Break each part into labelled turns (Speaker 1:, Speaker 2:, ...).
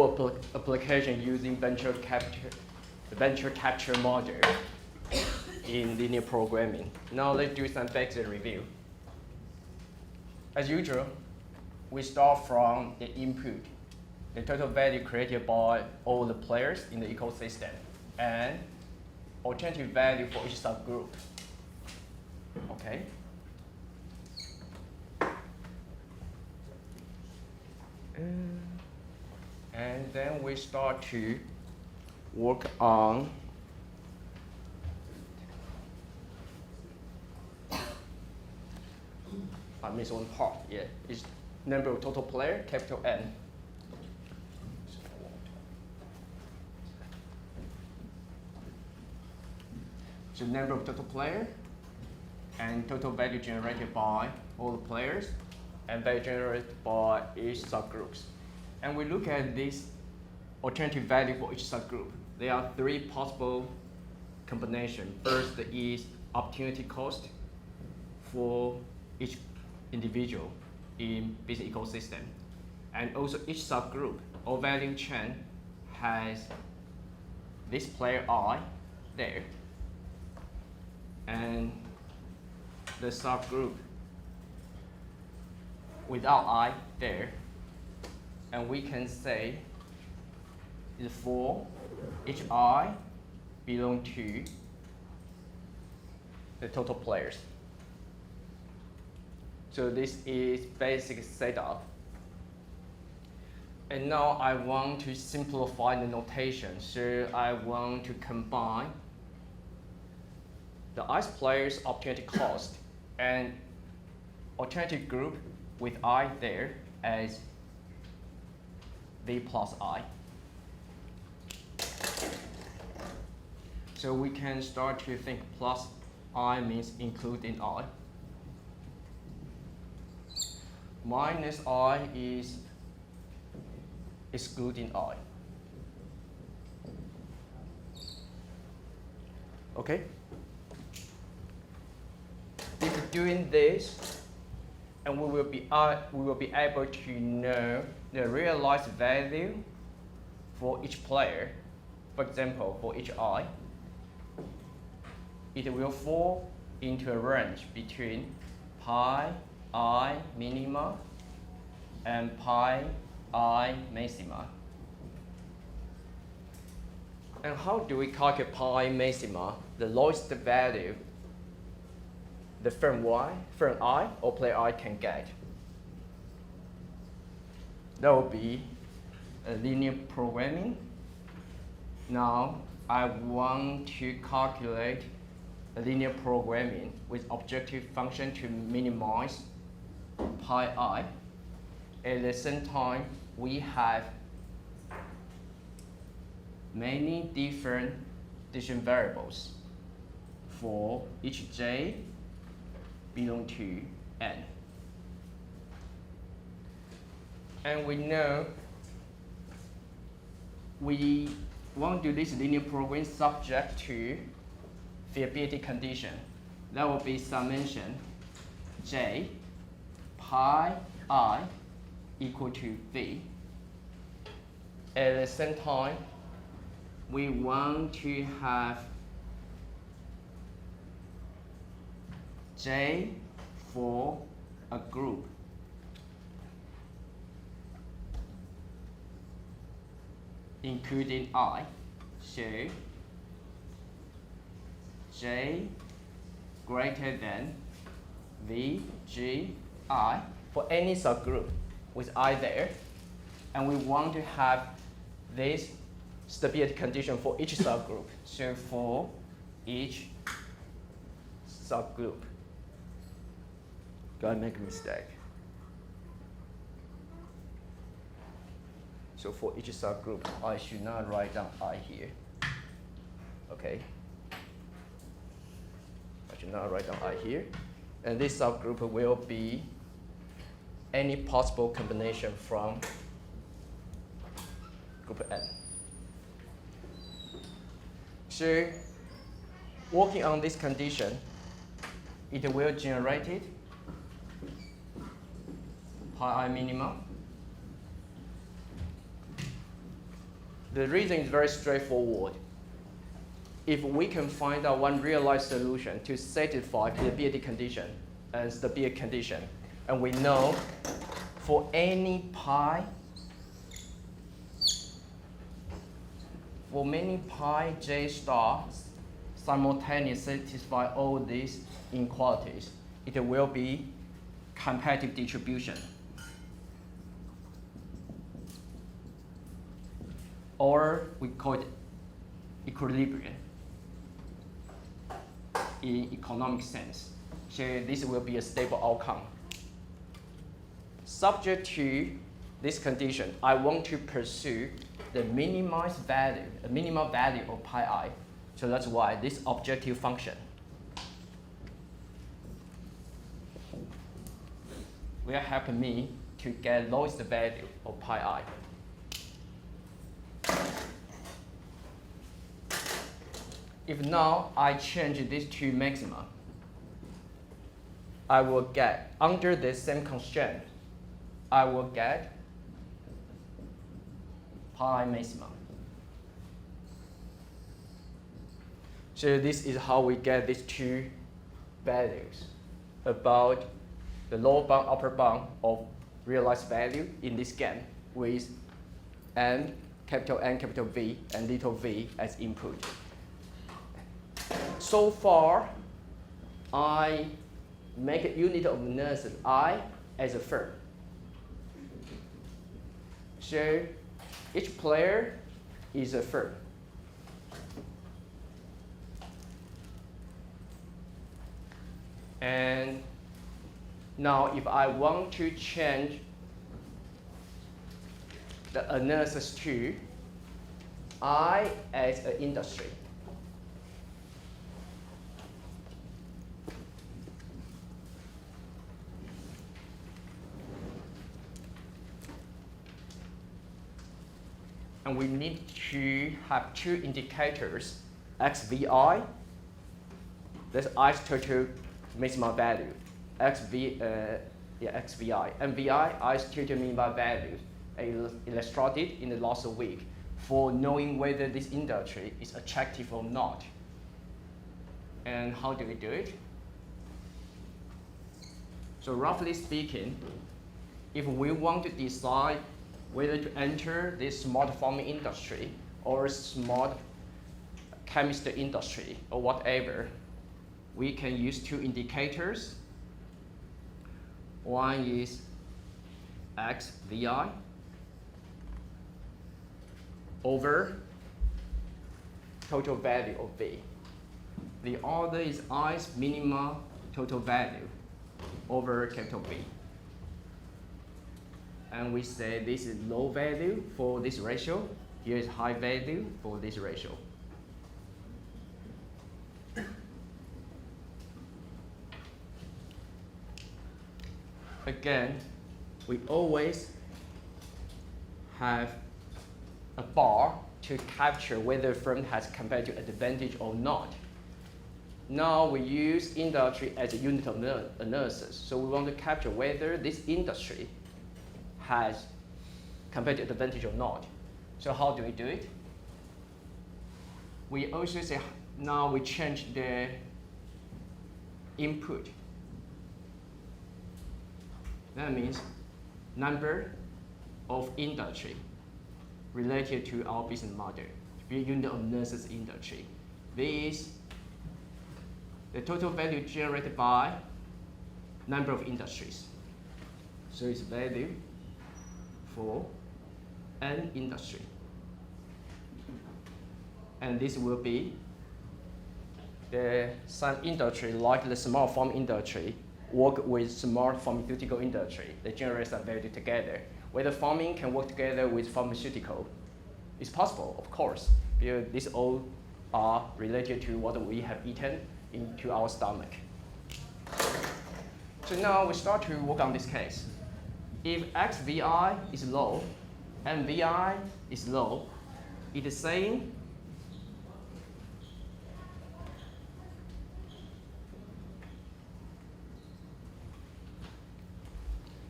Speaker 1: real-world application using venture capture model in linear programming. Now let's do some basic review. As usual, we start from the input, the total value created by all the players in the ecosystem, and alternative value for each subgroup. Okay. And then we start to work on I missed one part. Yeah, it's number of total player, capital N. So number of total player and total value generated by all the players and value generated by each subgroups. And we look at this alternative value for each subgroup. There are three possible combinations. First is opportunity cost for each individual in business ecosystem. And also each subgroup or value chain has this player I there and the subgroup without I there. And we can say for each I belong to the total players. So this is basic setup. And now I want to simplify the notation. So I want to combine the I players opportunity cost and alternative group with I there as V plus I. So we can start to think plus I means including I. Minus I is excluding I. Okay? If doing this, and we will be able to know the realized value for each player. For example, for each I, it will fall into a range between pi I minima and pi I maxima. And how do we calculate pi maxima, the lowest value the firm I or player I can get? That will be a linear programming. Now I want to calculate a linear programming with objective function to minimize pi I. At the same time, we have many different decision variables for each j belong to n. And we know we want to do this linear programming subject to feasibility condition. That will be summation j pi I equal to v. At the same time, we want to have j for a group including I. So j greater than v g I for any subgroup with I there, and we want to have this stability condition for each subgroup. So for each subgroup, gotta make a mistake. So for each subgroup, I should not write down I here. Okay. I should not write down I here. And this subgroup will be any possible combination from group N. So working on this condition, it will generate it pi I minima The reason is very straightforward. If we can find out one realized solution to satisfy reliability condition and stability condition, and we know for any pi, for many pi j star simultaneously satisfy all these inequalities, it will be competitive distribution. Or we call it equilibrium in economic sense. So this will be a stable outcome. Subject to this condition, I want to pursue the minimal value of pi I. So that's why this objective function will help me to get lowest value of pi I. If now I change this to maxima, I will get, under the same constraint, I will get pi maximum. So this is how we get these two values about the lower bound, upper bound of realized value in this game with N, capital V, and little v as input. So far, I make a unit of analysis I as a firm. So each player is a firm. And now if I want to change the analysis to I as an industry, and we need to have two indicators, XVI, that's I's total maximum value, XVI, and VI, I's total minimum value, illustrated in the last week for knowing whether this industry is attractive or not. And how do we do it? So roughly speaking, if we want to decide whether to enter this smart farming industry or smart chemistry industry or whatever, we can use two indicators. One is XVI over total value of V. The other is I's minimum total value over capital V. And we say this is low value for this ratio. Here is high value for this ratio. Again, we always have a bar to capture whether a firm has competitive advantage or not. Now we use industry as a unit of analysis. So we want to capture whether this industry has competitive advantage or not. So how do we do it? We also say now we change the input. That means number of industry related to our business model, to be unit of analysis industry. This is the total value generated by number of industries. So it's value for an industry. And this will be some industry like the smart farm industry work with smart pharmaceutical industry. They generate some value together. Whether farming can work together with pharmaceutical, it's possible, of course, because these all are related to what we have eaten into our stomach. So now we start to work on this case. If XVI is low and VI is low, it is saying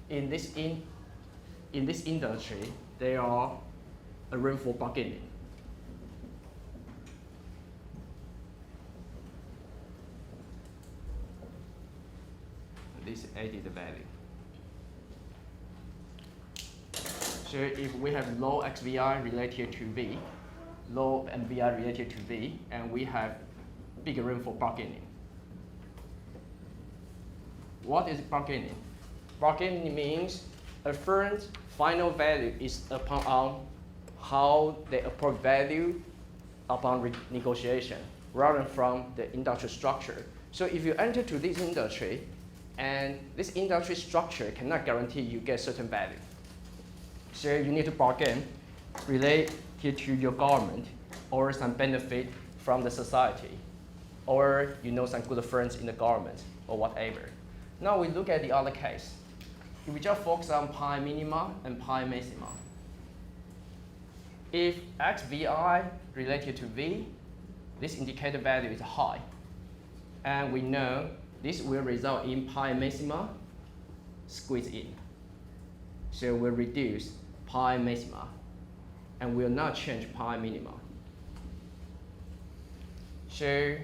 Speaker 1: in this industry, there are a room for bargaining. This added value. So if we have low XVI related to V, low MVI related to V, and we have bigger room for bargaining. What is bargaining? Bargaining means a firm's final value is upon how they approach value upon negotiation, rather than from the industry structure. So if you enter to this industry, and this industry structure cannot guarantee you get certain value. So you need to bargain related to your government or some benefit from the society, or some good friends in the government or whatever. Now we look at the other case. If we just focus on pi minima and pi maxima. If XVI related to V, this indicator value is high. And we know this will result in pi maxima squeeze in. So we'll reduce pi maxima and will not change pi minima. So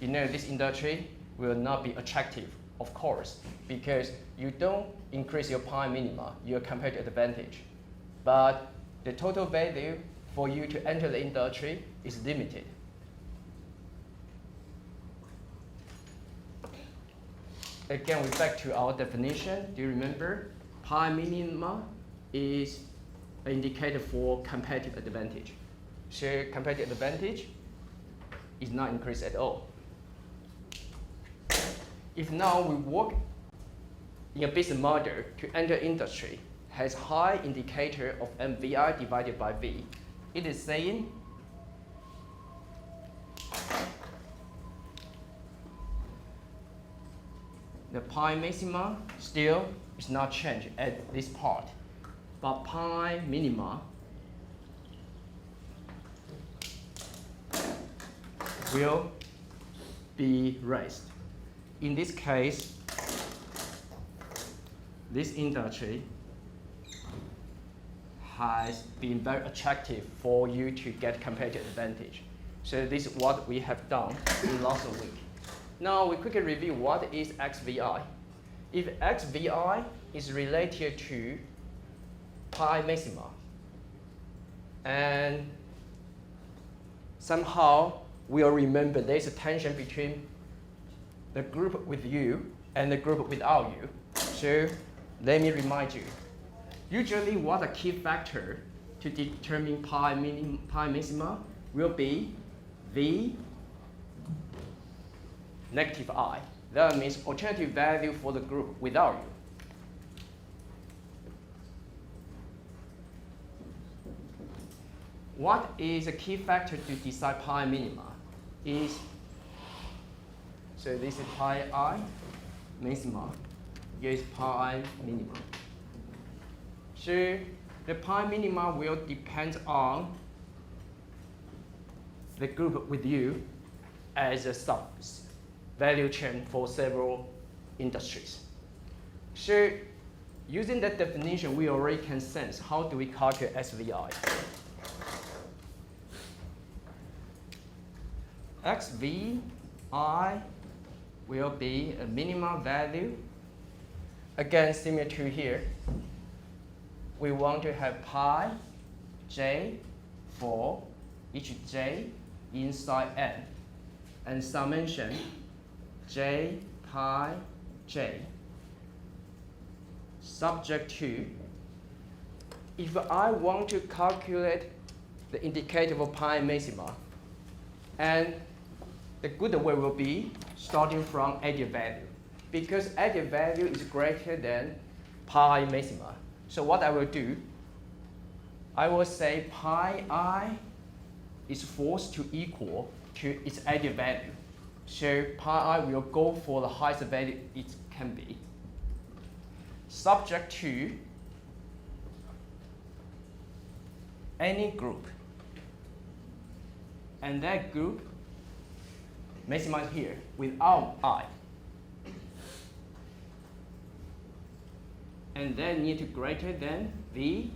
Speaker 1: this industry will not be attractive, of course, because you don't increase your pi minima, your competitive advantage. But the total value for you to enter the industry is limited. Again, we're back to our definition. Do you remember? Pi minima is an indicator for competitive advantage. So competitive advantage is not increased at all. If now we work in a business model to enter industry has high indicator of MVI divided by V, it is saying the pi maxima still is not changed at this part, but pi minima will be raised. In this case, this industry has been very attractive for you to get competitive advantage. So this is what we have done in last week. Now we quickly review what is XVI. If XVI is related to pi maxima, and somehow we'll remember there's a tension between the group with you and the group without you. So let me remind you. Usually what a key factor to determine pi maxima will be V negative I. That means alternative value for the group without you. What is a key factor to decide pi minima? So this is pi I maxima, here is pi minima. So the pi minima will depend on the group with you as a sub-value chain for several industries. So using that definition, we already can sense how do we calculate XVI. XVI will be a minimum value. Again, similar to here, we want to have pi j for each j inside n, and summation j pi j, subject to, if I want to calculate the indicator of pi maxima, and the good way will be starting from added value, because added value is greater than pi maxima. So what I will do, I will say pi I is forced to equal to its added value. So pi I will go for the highest value it can be, subject to any group. And that group maximized here without I. And then need to greater than V,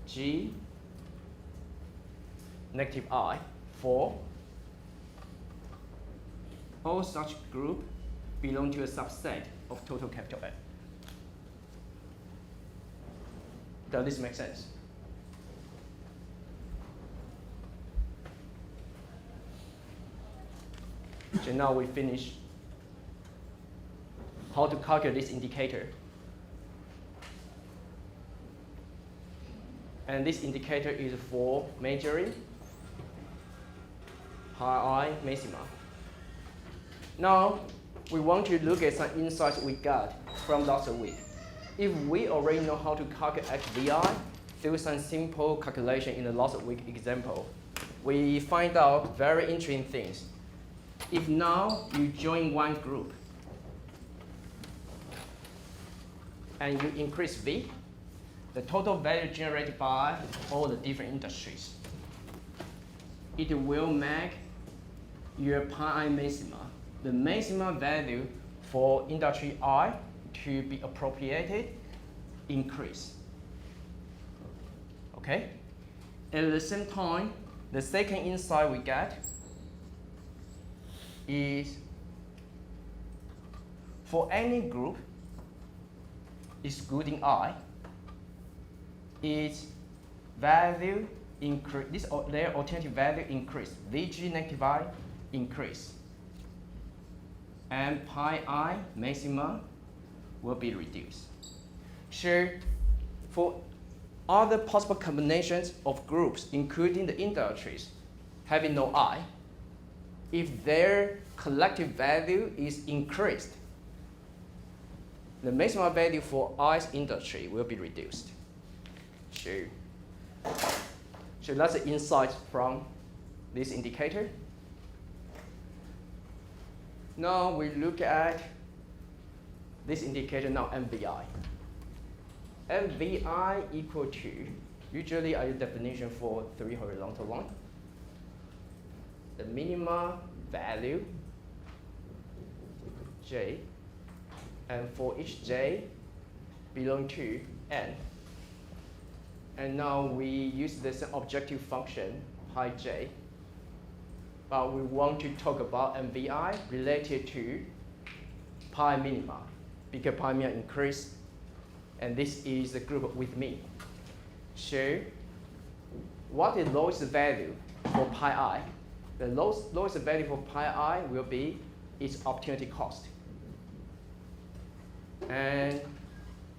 Speaker 1: G, negative I for all such group belong to a subset of total capital N. Does this make sense? So now we finish how to calculate this indicator. And this indicator is for measuring pi I maxima. Now, we want to look at some insights we got from last week. If we already know how to calculate VI through some simple calculation in the last week example, we find out very interesting things. If now you join one group and you increase V, the total value generated by all the different industries, it will make your pi I maxima, the maximum value for industry I to be appropriated, increase. Okay? At the same time, the second insight we get is for any group excluding I, its value increase, their alternative value increase, VG negative I increase, and pi I maxima will be reduced. So for other possible combinations of groups, including the industries having no I, if their collective value is increased, the maximum value for I's industry will be reduced. So that's the insight from this indicator. Now we look at this indicator now, MVI. MVI equal to, usually I use definition for 3 horizontal line, the minimum value J, and for each J belong to N. And now we use this objective function pi J, but we want to talk about MVI related to pi minima, because pi minima increase, and this is the group with me. So what is lowest value for pi I? The lowest value for pi I will be its opportunity cost. And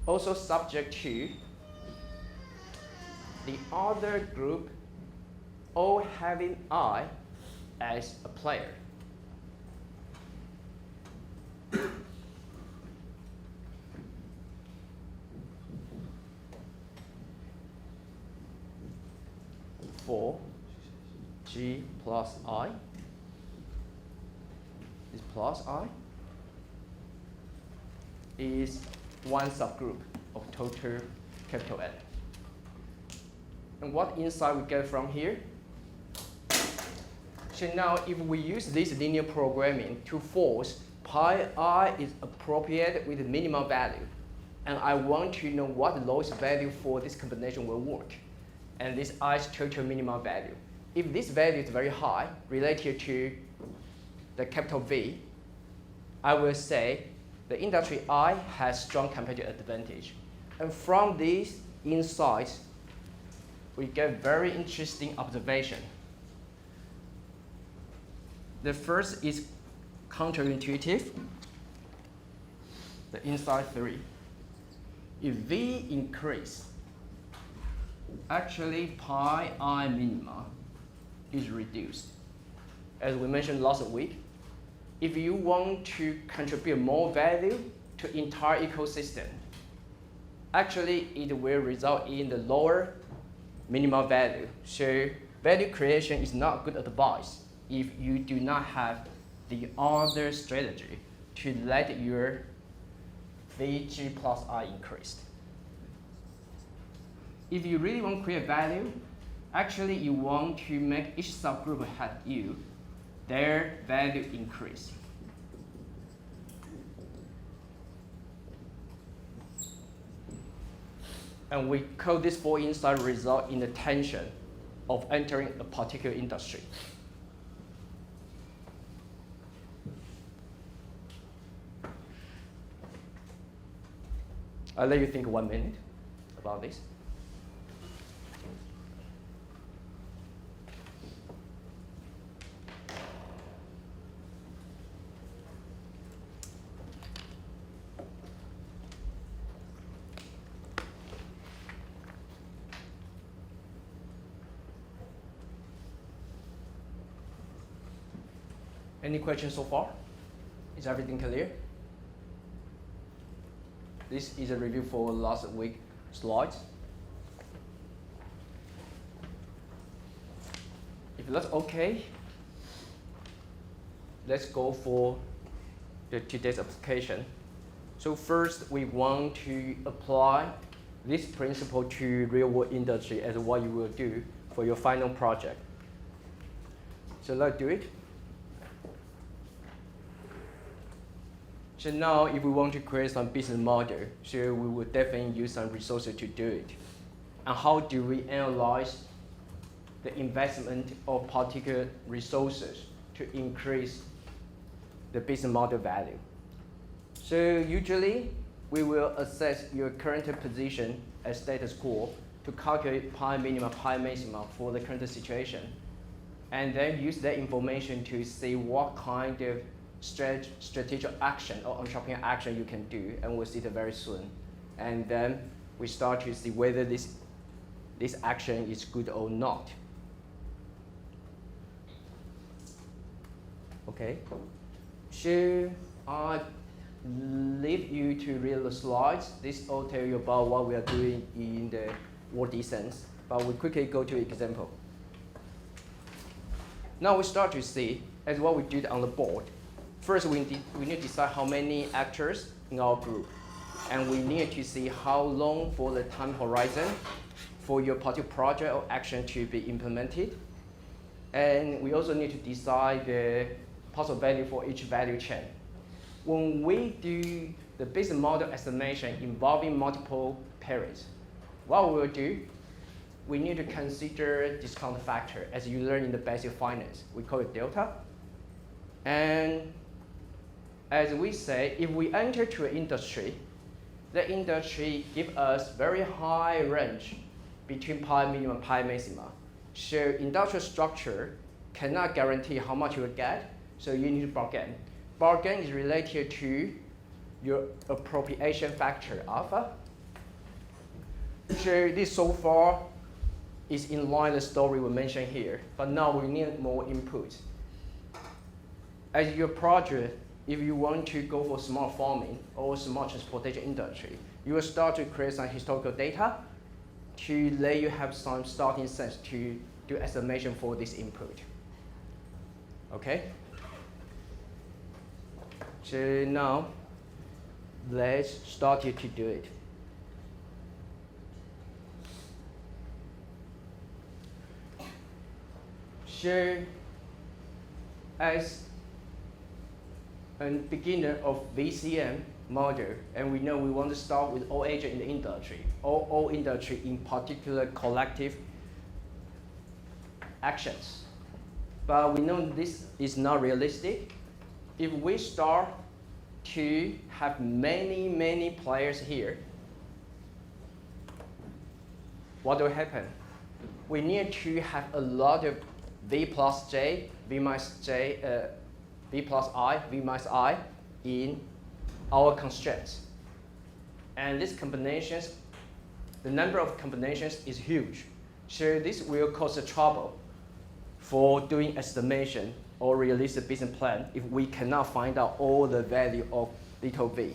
Speaker 1: also subject to the other group all having I as a player. For G plus I, this plus I is one subgroup of total capital N. And what insight we get from here? So now if we use this linear programming to force pi I is appropriate with the minimum value, and I want to know what the lowest value for this combination will work, and this I's total minimum value. If this value is very high related to the capital V, I will say the industry I has strong competitive advantage. And from these insights, we get very interesting observation. The first is counterintuitive, the insight 3. If V increase, actually pi I minima is reduced. As we mentioned last week, if you want to contribute more value to entire ecosystem, actually it will result in the lower minimum value. So value creation is not good advice if you do not have the other strategy to let your VG plus I increase. If you really want to create value, actually you want to make each subgroup have you, their value increase. And we call this 4 insight result in the tension of entering a particular industry. I'll let you think 1 minute about this. Any questions so far? Is everything clear? This is a review for last week slides. If that's okay, let's go for today's application. So first, we want to apply this principle to real-world industry as what you will do for your final project. So let's do it. So now, if we want to create some business model, so we will definitely use some resources to do it. And how do we analyze the investment of particular resources to increase the business model value? So usually, we will assess your current position as status quo to calculate pi minima, pi maxima for the current situation, and then use that information to see what kind of strategic action or entrepreneurial action you can do, and we'll see that very soon. And then we start to see whether this action is good or not. Okay, so I leave you to read the slides. This all tell you about what we are doing in the world sense, but we quickly go to example. Now we start to see as what we did on the board. First, we need to decide how many actors in our group, and we need to see how long for the time horizon for your particular project or action to be implemented. And we also need to decide the possible value for each value chain. When we do the business model estimation involving multiple periods, what we will do, we need to consider discount factor as you learn in the basic finance. We call it delta. And as we say, if we enter to an industry, the industry gives us very high range between pi minima and pi maxima. So industrial structure cannot guarantee how much you will get, so you need to bargain. Bargain is related to your appropriation factor, alpha. So this so far is in line with the story we mentioned here, but now we need more input. As your project, if you want to go for smart farming or smart transportation industry, you will start to create some historical data to let you have some starting sense to do estimation for this input. Okay? So now, let's start to do it. So, as a beginner of VCM model, and we know we want to start with all agents in the industry, or all industry in particular collective actions. But we know this is not realistic. If we start to have many players here, what will happen? We need to have a lot of V plus J, V minus J, V plus I, V minus I in our constraints. And these combinations, the number of combinations is huge. So this will cause a trouble for doing estimation or realistic business plan if we cannot find out all the value of little v.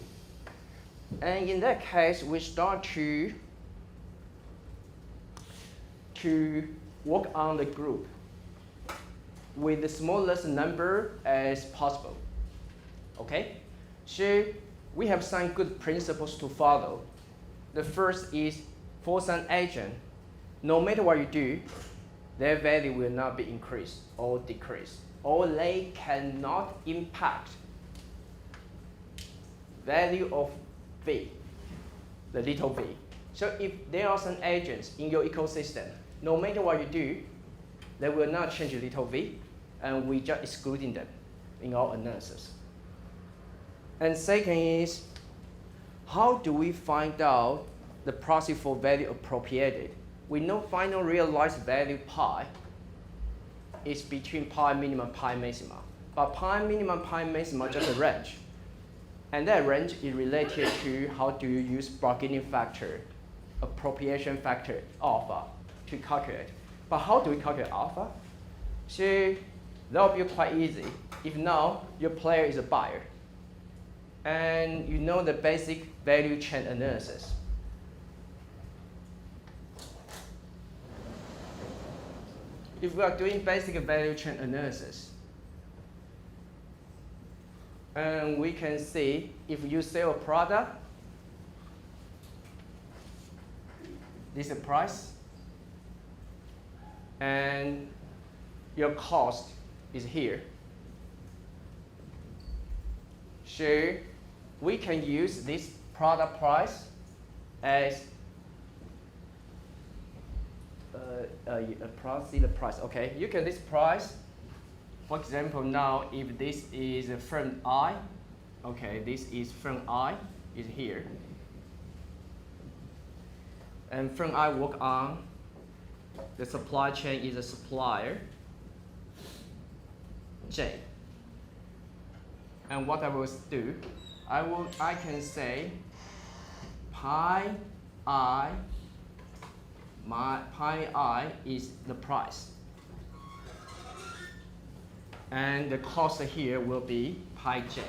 Speaker 1: And in that case, we start to work on the group with the smallest number as possible. Okay? So we have some good principles to follow. The first is for some agent, no matter what you do, their value will not be increased or decreased, or they cannot impact value of V, the little v. So if there are some agents in your ecosystem, no matter what you do, they will not change little v, and we just excluding them in our analysis. And second is, how do we find out the proxy for value appropriated? We know final realized value pi is between pi minimum, pi maxima. But pi minimum, pi maxima just a range. And that range is related to how do you use bargaining factor, appropriation factor, alpha, to calculate. But how do we calculate alpha? So that will be quite easy. If now your player is a buyer, and you know the basic value chain analysis. If we are doing basic value chain analysis, and we can see if you sell a product, this is the price, and your cost is here. So we can use this product price as the price. Okay, you can this price. For example, now if this is a firm I, okay, this is firm I is here, and firm I work on the supply chain is a supplier J. And what I will do, I can say pi I is the price. And the cost here will be pi j.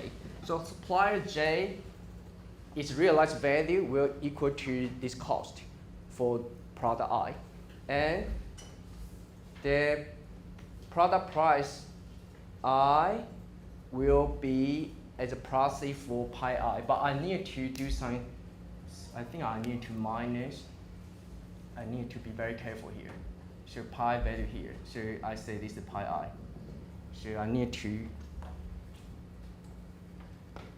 Speaker 1: So supplier j its realized value will equal to this cost for product I. And the product price I will be as a proxy for pi I, but I need to do some, I think I need to minus, I need to be very careful here. So pi value here, so I say this is pi I. So I need to,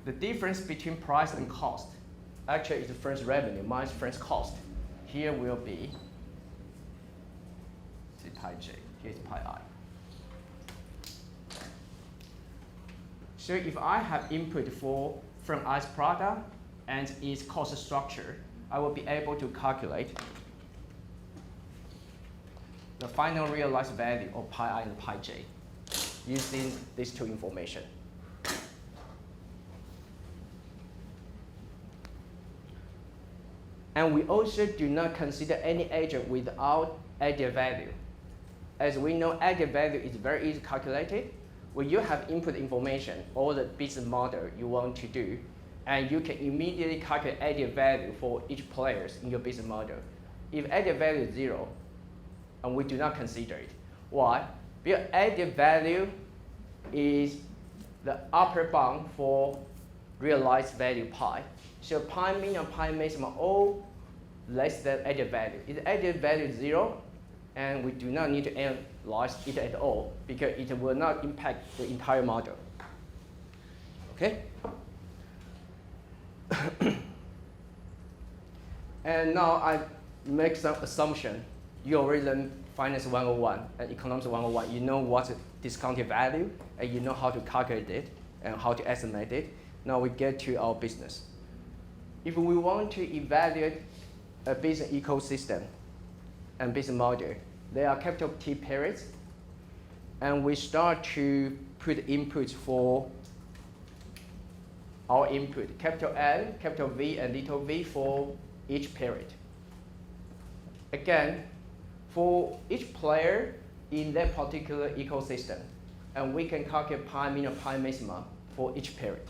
Speaker 1: the difference between price and cost, actually is the first revenue minus first cost. Here will be, say pi j, here's pi I. So if I have input from I's product and its cost structure, I will be able to calculate the final realized value of pi I and pi j using these two information. And we also do not consider any agent without added value. As we know, added value is very easy calculated. When you have input information or the business model you want to do, and you can immediately calculate added value for each player in your business model. If added value is 0, and we do not consider it. Why? Because added value is the upper bound for realized value pi. So pi minimum, pi maximum, all less than added value. If added value is 0, and we do not need to analyze it at all because it will not impact the entire model. Okay? And now I make some assumption. You already learned Finance 101 and Economics 101. You know what's discounted value, and you know how to calculate it and how to estimate it. Now we get to our business. If we want to evaluate a business ecosystem and business model, there are capital T periods, and we start to put inputs for our input, capital N, capital V, and little v for each period. Again, for each player in that particular ecosystem, and we can calculate pi minimum, pi maxima for each period.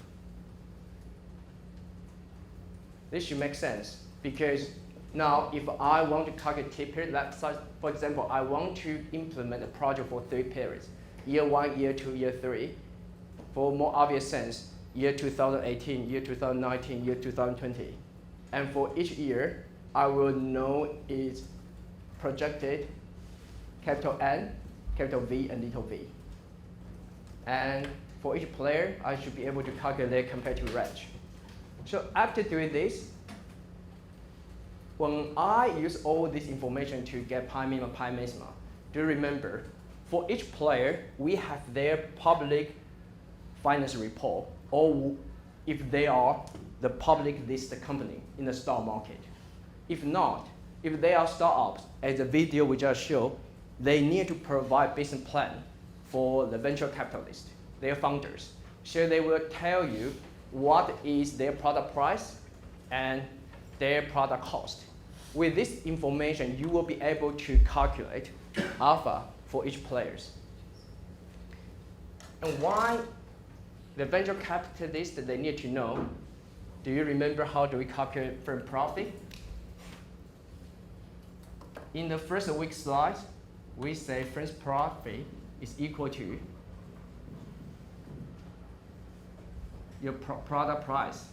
Speaker 1: This should make sense because now if I want to calculate T period, for example, I want to implement a project for 3 periods, year 1, year 2, year 3. For more obvious sense, year 2018, year 2019, year 2020. And for each year, I will know its projected capital N, capital V, and little v. And for each player, I should be able to calculate comparative range. So after doing this, when I use all this information to get pi minimum, pi maxima, do remember for each player, we have their public finance report, or if they are the public listed company in the stock market. If not, if they are startups, as the video we just showed, they need to provide business plan for the venture capitalists, their founders. So they will tell you what is their product price and their product cost. With this information, you will be able to calculate alpha for each players. And why the venture capitalists, they need to know, do you remember how do we calculate firm profit? In the first week slide, we say firm's profit is equal to your product price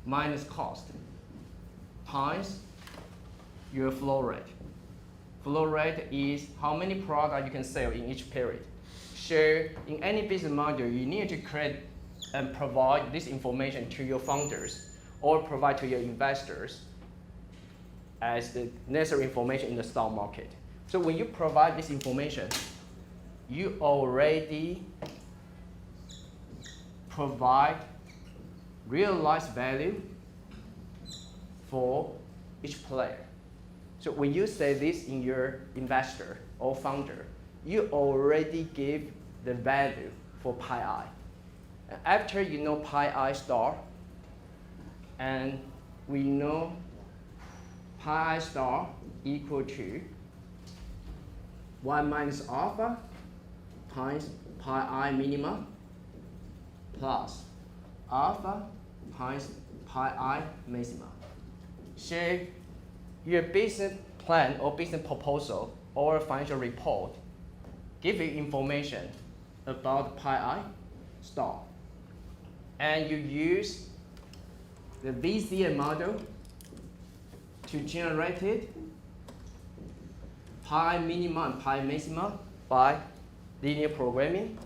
Speaker 1: minus cost times your flow rate. Flow rate is how many products you can sell in each period. So in any business model, you need to create and provide this information to your founders or provide to your investors as the necessary information in the stock market. So when you provide this information, you already provide realized value for each player. So when you say this in your investor or founder, you already give the value for pi I. After you know pi I star, and we know pi I star equal to 1 minus alpha times pi I minimum plus alpha times pi I maximum. So your business plan or business proposal or financial report give you information about pi I star. And you use the VCA model to generate it pi minimum and pi maximum by linear programming.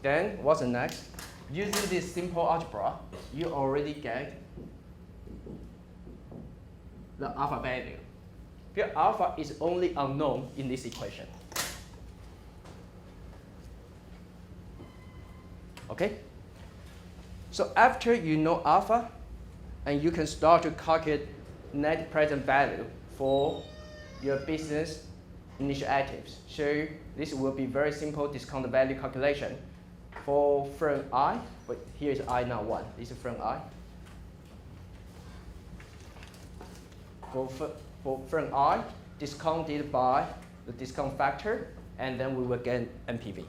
Speaker 1: Then what's the next? Using this simple algebra, you already get the alpha value. Here alpha is only unknown in this equation. Okay? So after you know alpha, and you can start to calculate net present value for your business initiatives. So this will be very simple discount value calculation. For firm I, but here is I now 1. This is firm I. For firm I, discounted by the discount factor, and then we will get NPV.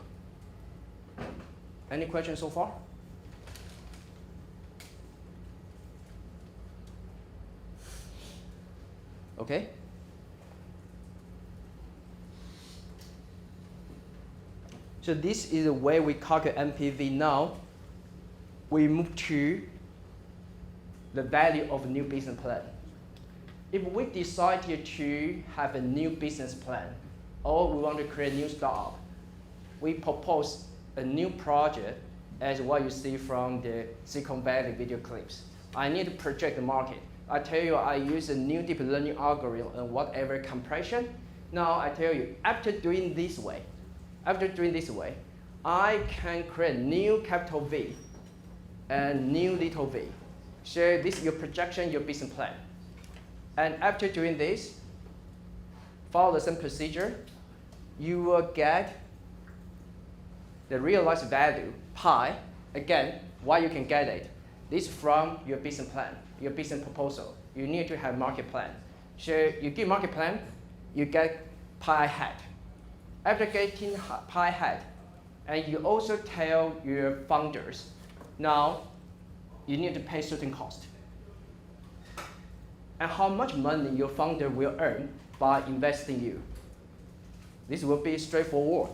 Speaker 1: Any questions so far? Okay. So this is the way we calculate NPV now. We move to the value of a new business plan. If we decided to have a new business plan, or we want to create a new startup, we propose a new project as what you see from the Silicon Valley video clips. I need to project the market. I tell you I use a new deep learning algorithm and whatever compression. Now I tell you, after doing this way, I can create new capital V and new little v. So this is your projection, your business plan. And after doing this, follow the same procedure, you will get the realized value, pi. Again, why you can get it? This from your business plan, your business proposal. You need to have market plan. So you give market plan, you get pi hat. After getting pi hat, and you also tell your founders, now you need to pay certain cost. And how much money your founder will earn by investing you. This will be straightforward.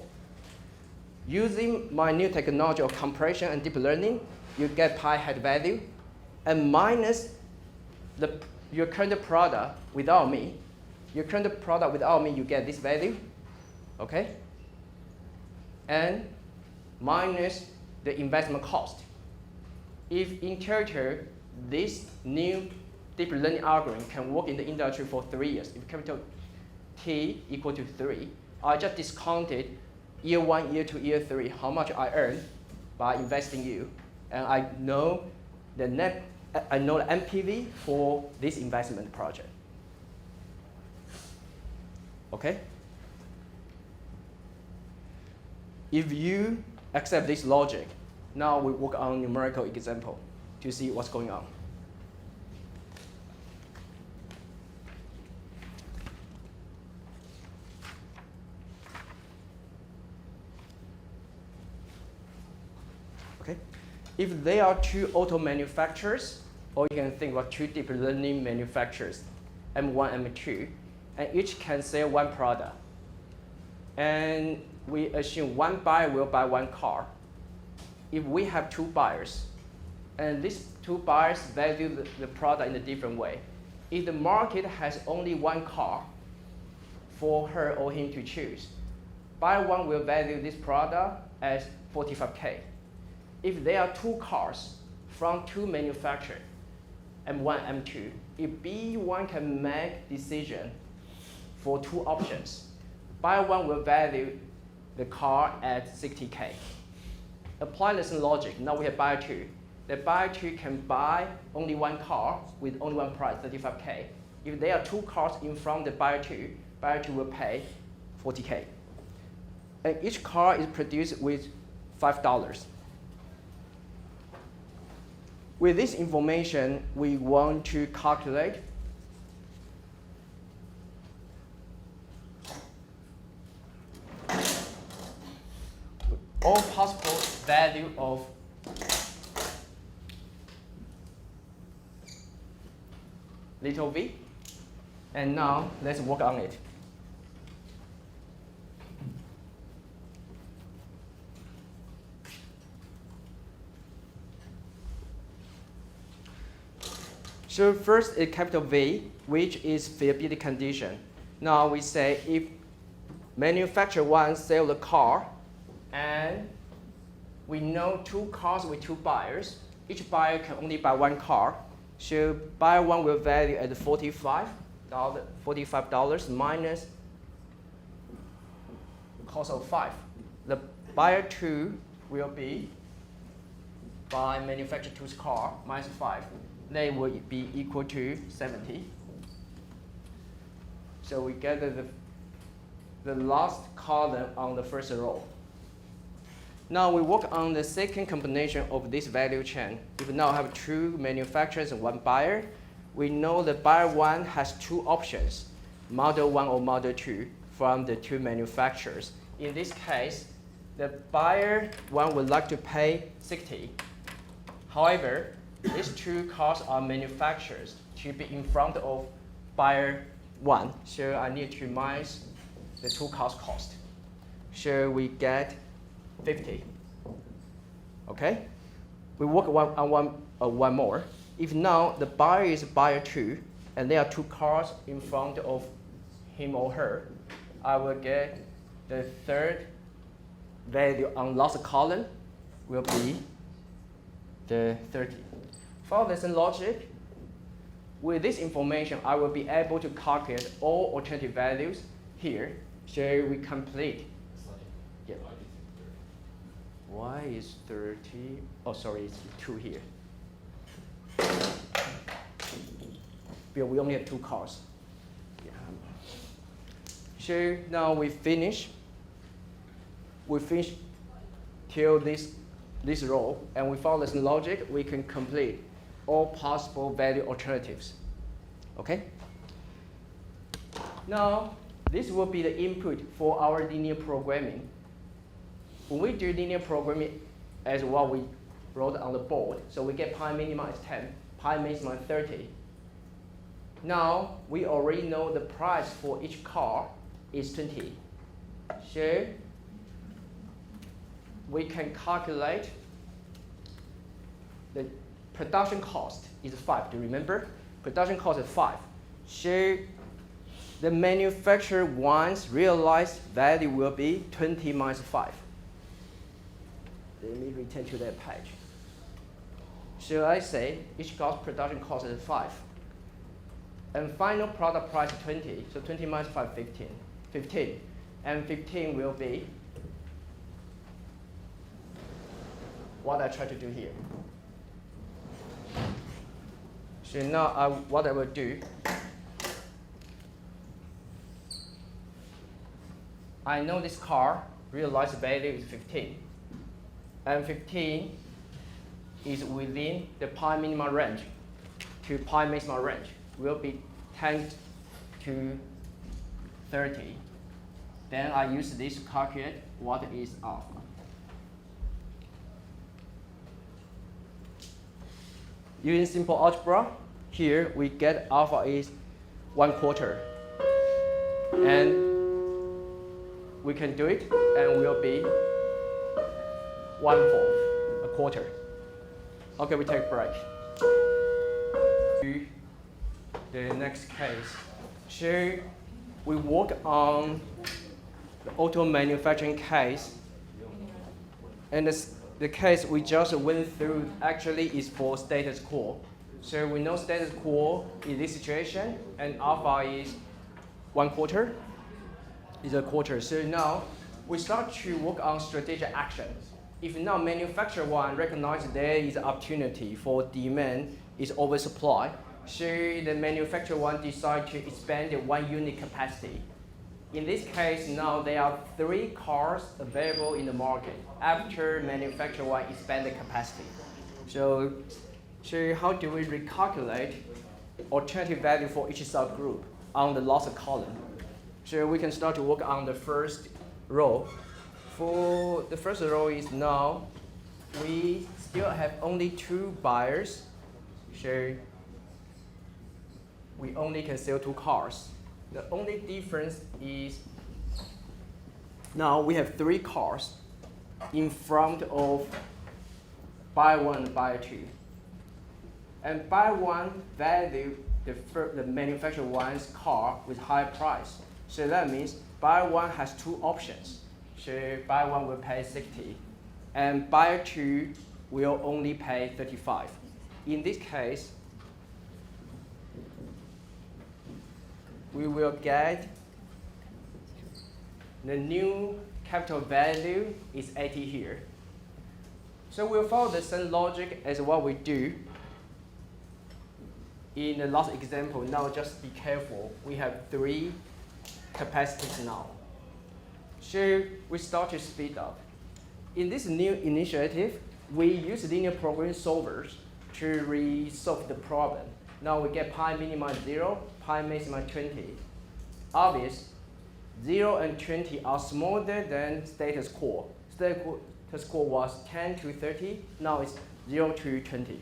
Speaker 1: Using my new technology of compression and deep learning, you get pi hat value, and minus your current product without me. Your current product without me, you get this value, okay? And minus the investment cost. If in total, this new deep learning algorithm can work in the industry for 3 years, if capital t equal to 3, I just discounted year 1, year 2, year 3, how much I earned by investing you. And I know the NPV for this investment project. Okay? If you accept this logic, now we work on numerical example to see what's going on. Okay. If there are two auto manufacturers, or you can think about two deep learning manufacturers, M1, M2, and each can sell one product. And we assume one buyer will buy one car. If we have two buyers, and these two buyers value the product in a different way, if the market has only one car for her or him to choose, buyer one will value this product as 45K. If there are two cars from two manufacturers, M1, M2, if B1 can make decision for two options, buyer one will value the car at 60K. Apply the same logic. Now we have buyer two. The buyer two can buy only one car with only one price, 35K. If there are two cars in front of the buyer two will pay 40K. And each car is produced with $5. With this information, we want to calculate all possible value of little v. And now let's work on it. So first is capital V, which is feasibility condition. Now we say if manufacturer one sell the car, and we know two cars with two buyers, each buyer can only buy one car. So buyer one will value at $45 minus cost of 5. The buyer two will be buy manufacturer two's car minus 5. They will be equal to 70. So we get the last column on the first row. Now we work on the second combination of this value chain. If we now have two manufacturers and one buyer, we know the buyer one has two options, model 1 or model 2 from the two manufacturers. In this case, the buyer one would like to pay 60. However, these two cars are manufactured to be in front of buyer one. So I need to minus the two cars cost. So we get 50. Okay? We work on one more. If now the buyer is buyer two, and there are two cars in front of him or her, I will get the third value on last column will be the 30. For this logic, with this information, I will be able to calculate all alternative values here. So we complete. Yeah. Why is 30? Oh, sorry, it's 2 here. Because we only have 2 cars. Yeah. So now we finish. We finish till this row, and we follow this logic, we can complete all possible value alternatives. Okay? Now, this will be the input for our linear programming. When we do linear programming as what we wrote on the board, so we get pi minimum is 10, pi maximum 30. Now, we already know the price for each car is 20. So, we can calculate the production cost is 5. Do you remember? Production cost is 5. So the manufacturer one's realized value will be 20 minus 5. Let me return to that page. So I say each car's production cost is 5. And final product price 20. So 20 minus 5, 15. 15. And 15 will be what I try to do here. So now what I will do, I know this car realized value is 15. And 15 is within the pi minima range to pi maxima range. Will be 10 to 30. Then I use this to calculate what is alpha. Using simple algebra, here we get alpha is 1/4. And we can do it, and will be 1/4, a quarter. Okay, we take a break. The next case. So we work on the auto manufacturing case. And the case we just went through actually is for status quo. So we know status quo in this situation, and alpha is 1/4, is a quarter. So now we start to work on strategic actions. If now manufacturer one recognizes there is opportunity for demand is oversupply, so the manufacturer one decide to expand the 1 unit capacity. In this case, now there are 3 cars available in the market after manufacturer one expand the capacity. So how do we recalculate alternative value for each subgroup on the loss column? So we can start to work on the first row. For the first row is now we still have only 2 buyers. So we only can sell 2 cars. The only difference is now we have 3 cars in front of buyer 1 and buyer 2. And buyer 1 value the manufacturer 1's car with high price. So that means buyer 1 has 2 options. So buyer 1 will pay 60, and buyer 2 will only pay 35. In this case, we will get the new capital value is 80 here. So we'll follow the same logic as what we do in the last example. Now just be careful. We have 3 capacities now. So we start to speed up. In this new initiative, we use linear programming solvers to resolve the problem. Now we get pi minima 0, pi maxima 20. Obvious, 0 and 20 are smaller than status quo. Status quo was 10 to 30, now it's 0 to 20.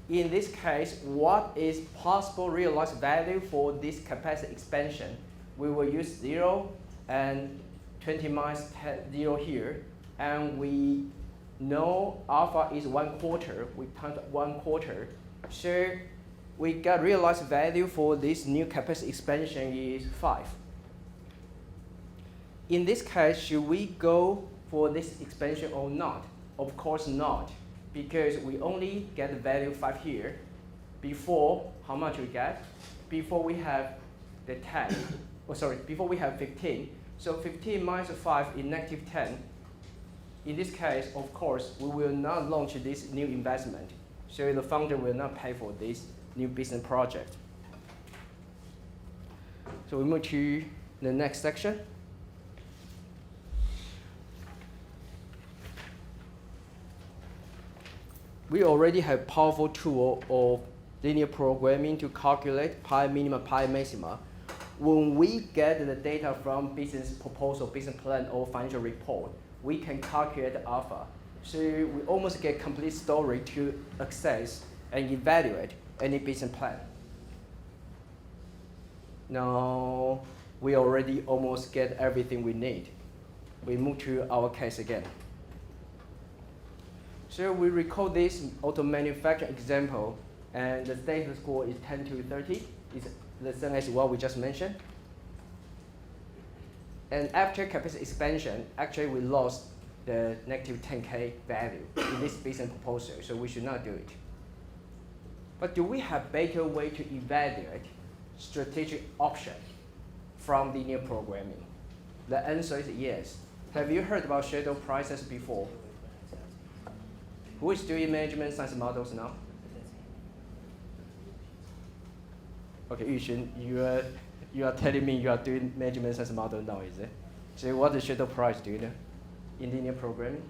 Speaker 1: In this case, what is possible realized value for this capacity expansion? We will use 0 and 20 minus 0 here, and we know alpha is 1/4. We count 1/4. So we got realized value for this new capacity expansion is 5. In this case, should we go for this expansion or not? Of course not, because we only get the value 5 here. Before, how much we get? Before we have the 10. Before we have 15. So 15 minus 5 is -10. In this case, of course, we will not launch this new investment. So the founder will not pay for this new business project. So we move to the next section. We already have powerful tool of linear programming to calculate pi minima, pi maxima. When we get the data from business proposal, business plan, or financial report, we can calculate the alpha. So we almost get complete story to access and evaluate any business plan. Now, we already almost get everything we need. We move to our case again. So we recall this auto manufacturing example, and the status quo is 10 to 30. It's the same as what we just mentioned. And after capacity expansion, actually we lost the -10K value in this business proposal, so we should not do it. But do we have better way to evaluate strategic option from linear programming? The answer is yes. Have you heard about shadow prices before? Who is doing management science models now? Okay, Yuxin, you are telling me you are doing management science model now, is it? So what is shadow price do you know in linear programming?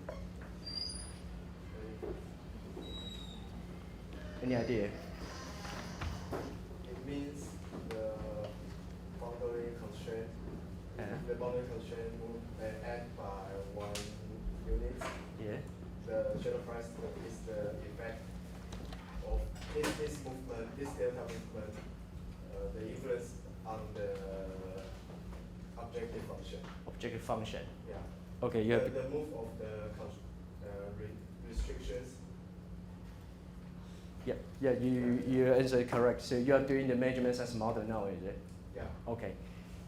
Speaker 1: Any idea?
Speaker 2: It means the boundary constraint. If the boundary constraint move and add by 1 unit,
Speaker 1: Yeah.
Speaker 2: the shadow price is the effect of this movement, this delta movement, the influence on the objective function.
Speaker 1: Objective function.
Speaker 2: Yeah.
Speaker 1: Okay, you have.
Speaker 2: The move of the restrictions.
Speaker 1: Yeah, you answered correct. So you are doing the measurement science model now, is it?
Speaker 2: Yeah.
Speaker 1: Okay.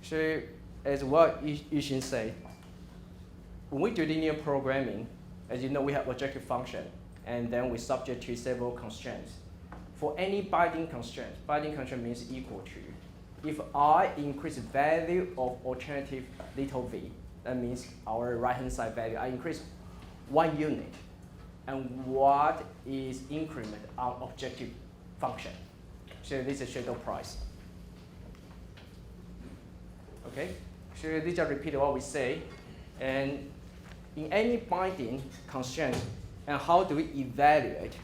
Speaker 1: So as what Yixin said, when we do linear programming, as you know, we have objective function, and then we subject to several constraints. For any binding constraint means equal to. If I increase value of alternative little v, that means our right-hand side value, I increase 1 unit. And what is increment on objective function? So this is shadow price. Okay? So this just repeat what we say. And in any binding constraint, and how do we evaluate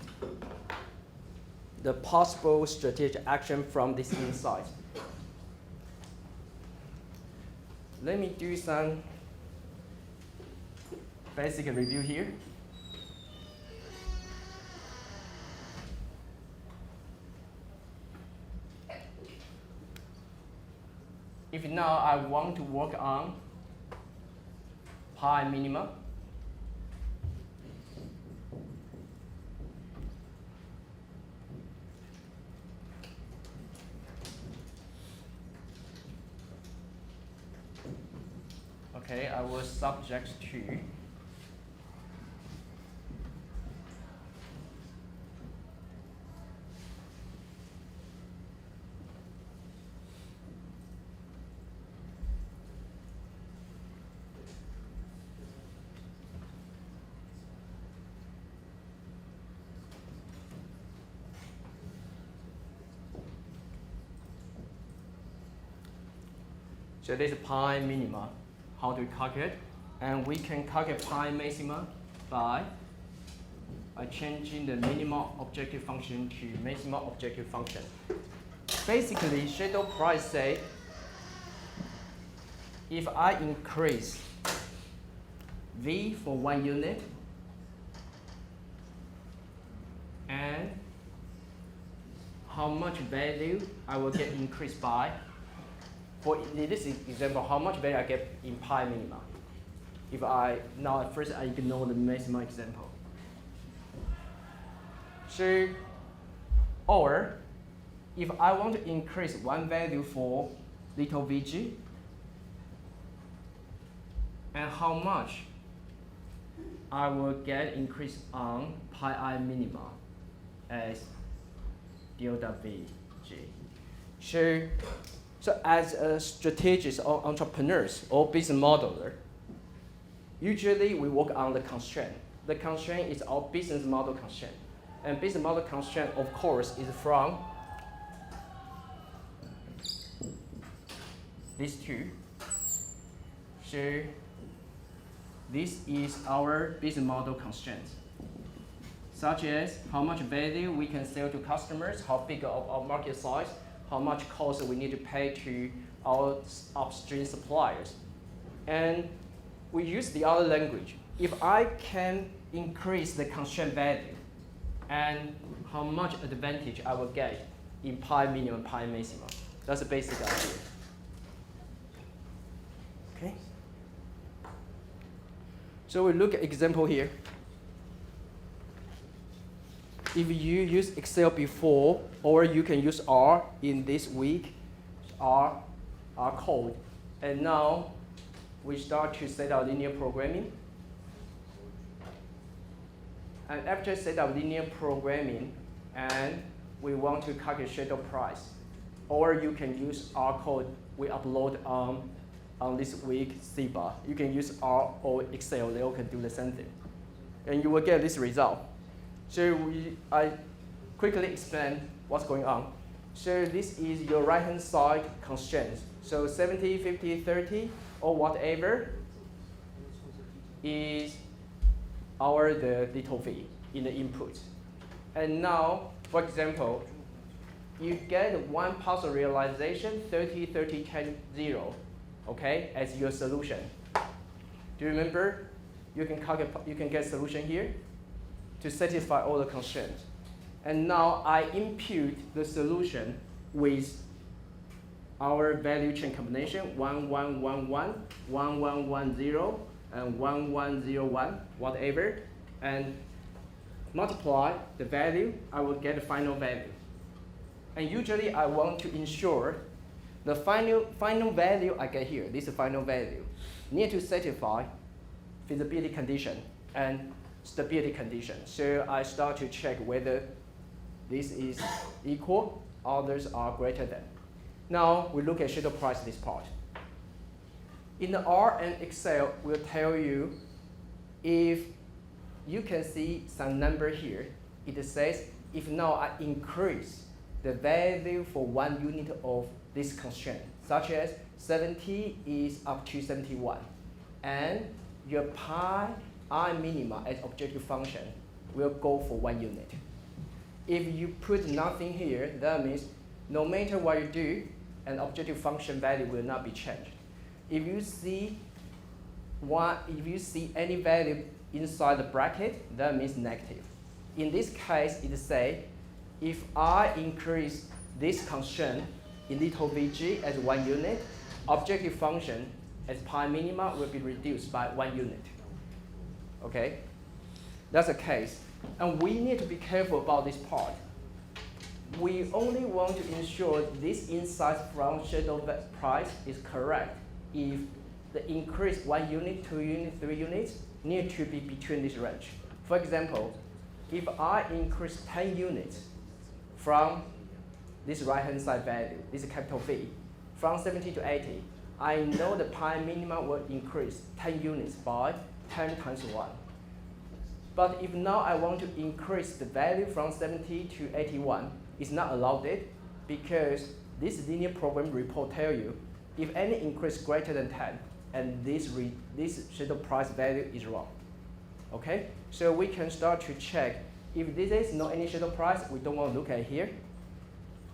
Speaker 1: the possible strategic action from this insight? Let me do some basic review here. If now I want to work on pi minima, okay, I will subject to so this is pi minima. How do we calculate? And we can calculate pi maxima by changing the minimum objective function to maximum objective function. Basically, shadow price say if I increase v for 1 unit and how much value I will get increased by. For this example, how much value I get in pi minima? If I now first I ignore the maximum example. So, or if I want to increase one value for little vg, and how much I will get increase on pi I minima as delta vg. So as strategists or entrepreneurs or business modeler, usually we work on the constraint. The constraint is our business model constraint. And business model constraint, of course, is from these two. So this is our business model constraint, such as how much value we can sell to customers, how big of our market size, how much cost we need to pay to our upstream suppliers. And we use the other language. If I can increase the constraint value and how much advantage I will get in pi minimum, pi maximum. That's the basic idea. Okay? So we look at example here. If you use Excel before, or you can use R in this week, R code. And now we start to set up linear programming. And after set up linear programming, and we want to calculate schedule price. Or you can use our code we upload on this week CBAR. You can use R or Excel, they all can do the same thing. And you will get this result. So I quickly explain what's going on. So this is your right-hand side constraints. So 70, 50, 30, or whatever is the little v in the input. And now, for example, you get one partial realization, 30, 30, 10, 0, okay, as your solution. Do you remember? You can get solution here to satisfy all the constraints. And now I impute the solution with our value chain combination 1111, 1110, and 1101, whatever, and multiply the value, I will get the final value. And usually I want to ensure the final value I get here, this final value, need to satisfy feasibility condition and stability condition. So I start to check whether this is equal, others are greater than. Now we look at schedule price this part. In the R and Excel will tell you if you can see some number here. It says if now I increase the value for 1 unit of this constraint, such as 70 is up to 71, and your pi I minima as objective function will go for 1 unit. If you put nothing here, that means no matter what you do, an objective function value will not be changed. If you see any value inside the bracket, that means negative. In this case, it says if I increase this constraint in little vg as 1 unit, objective function as pi minima will be reduced by 1 unit. Okay, that's the case. And we need to be careful about this part. We only want to ensure this insight from schedule price is correct if the increase 1 unit, 2 units, 3 units need to be between this range. For example, if I increase 10 units from this right-hand side value, this is capital V, from 70 to 80, I know the pi minima will increase 10 units by 10 times 1. But if now I want to increase the value from 70 to 81, it's not allowed it because this linear program report tell you if any increase greater than 10, and this schedule price value is wrong. Okay, so we can start to check if this is not any schedule price, we don't want to look at here,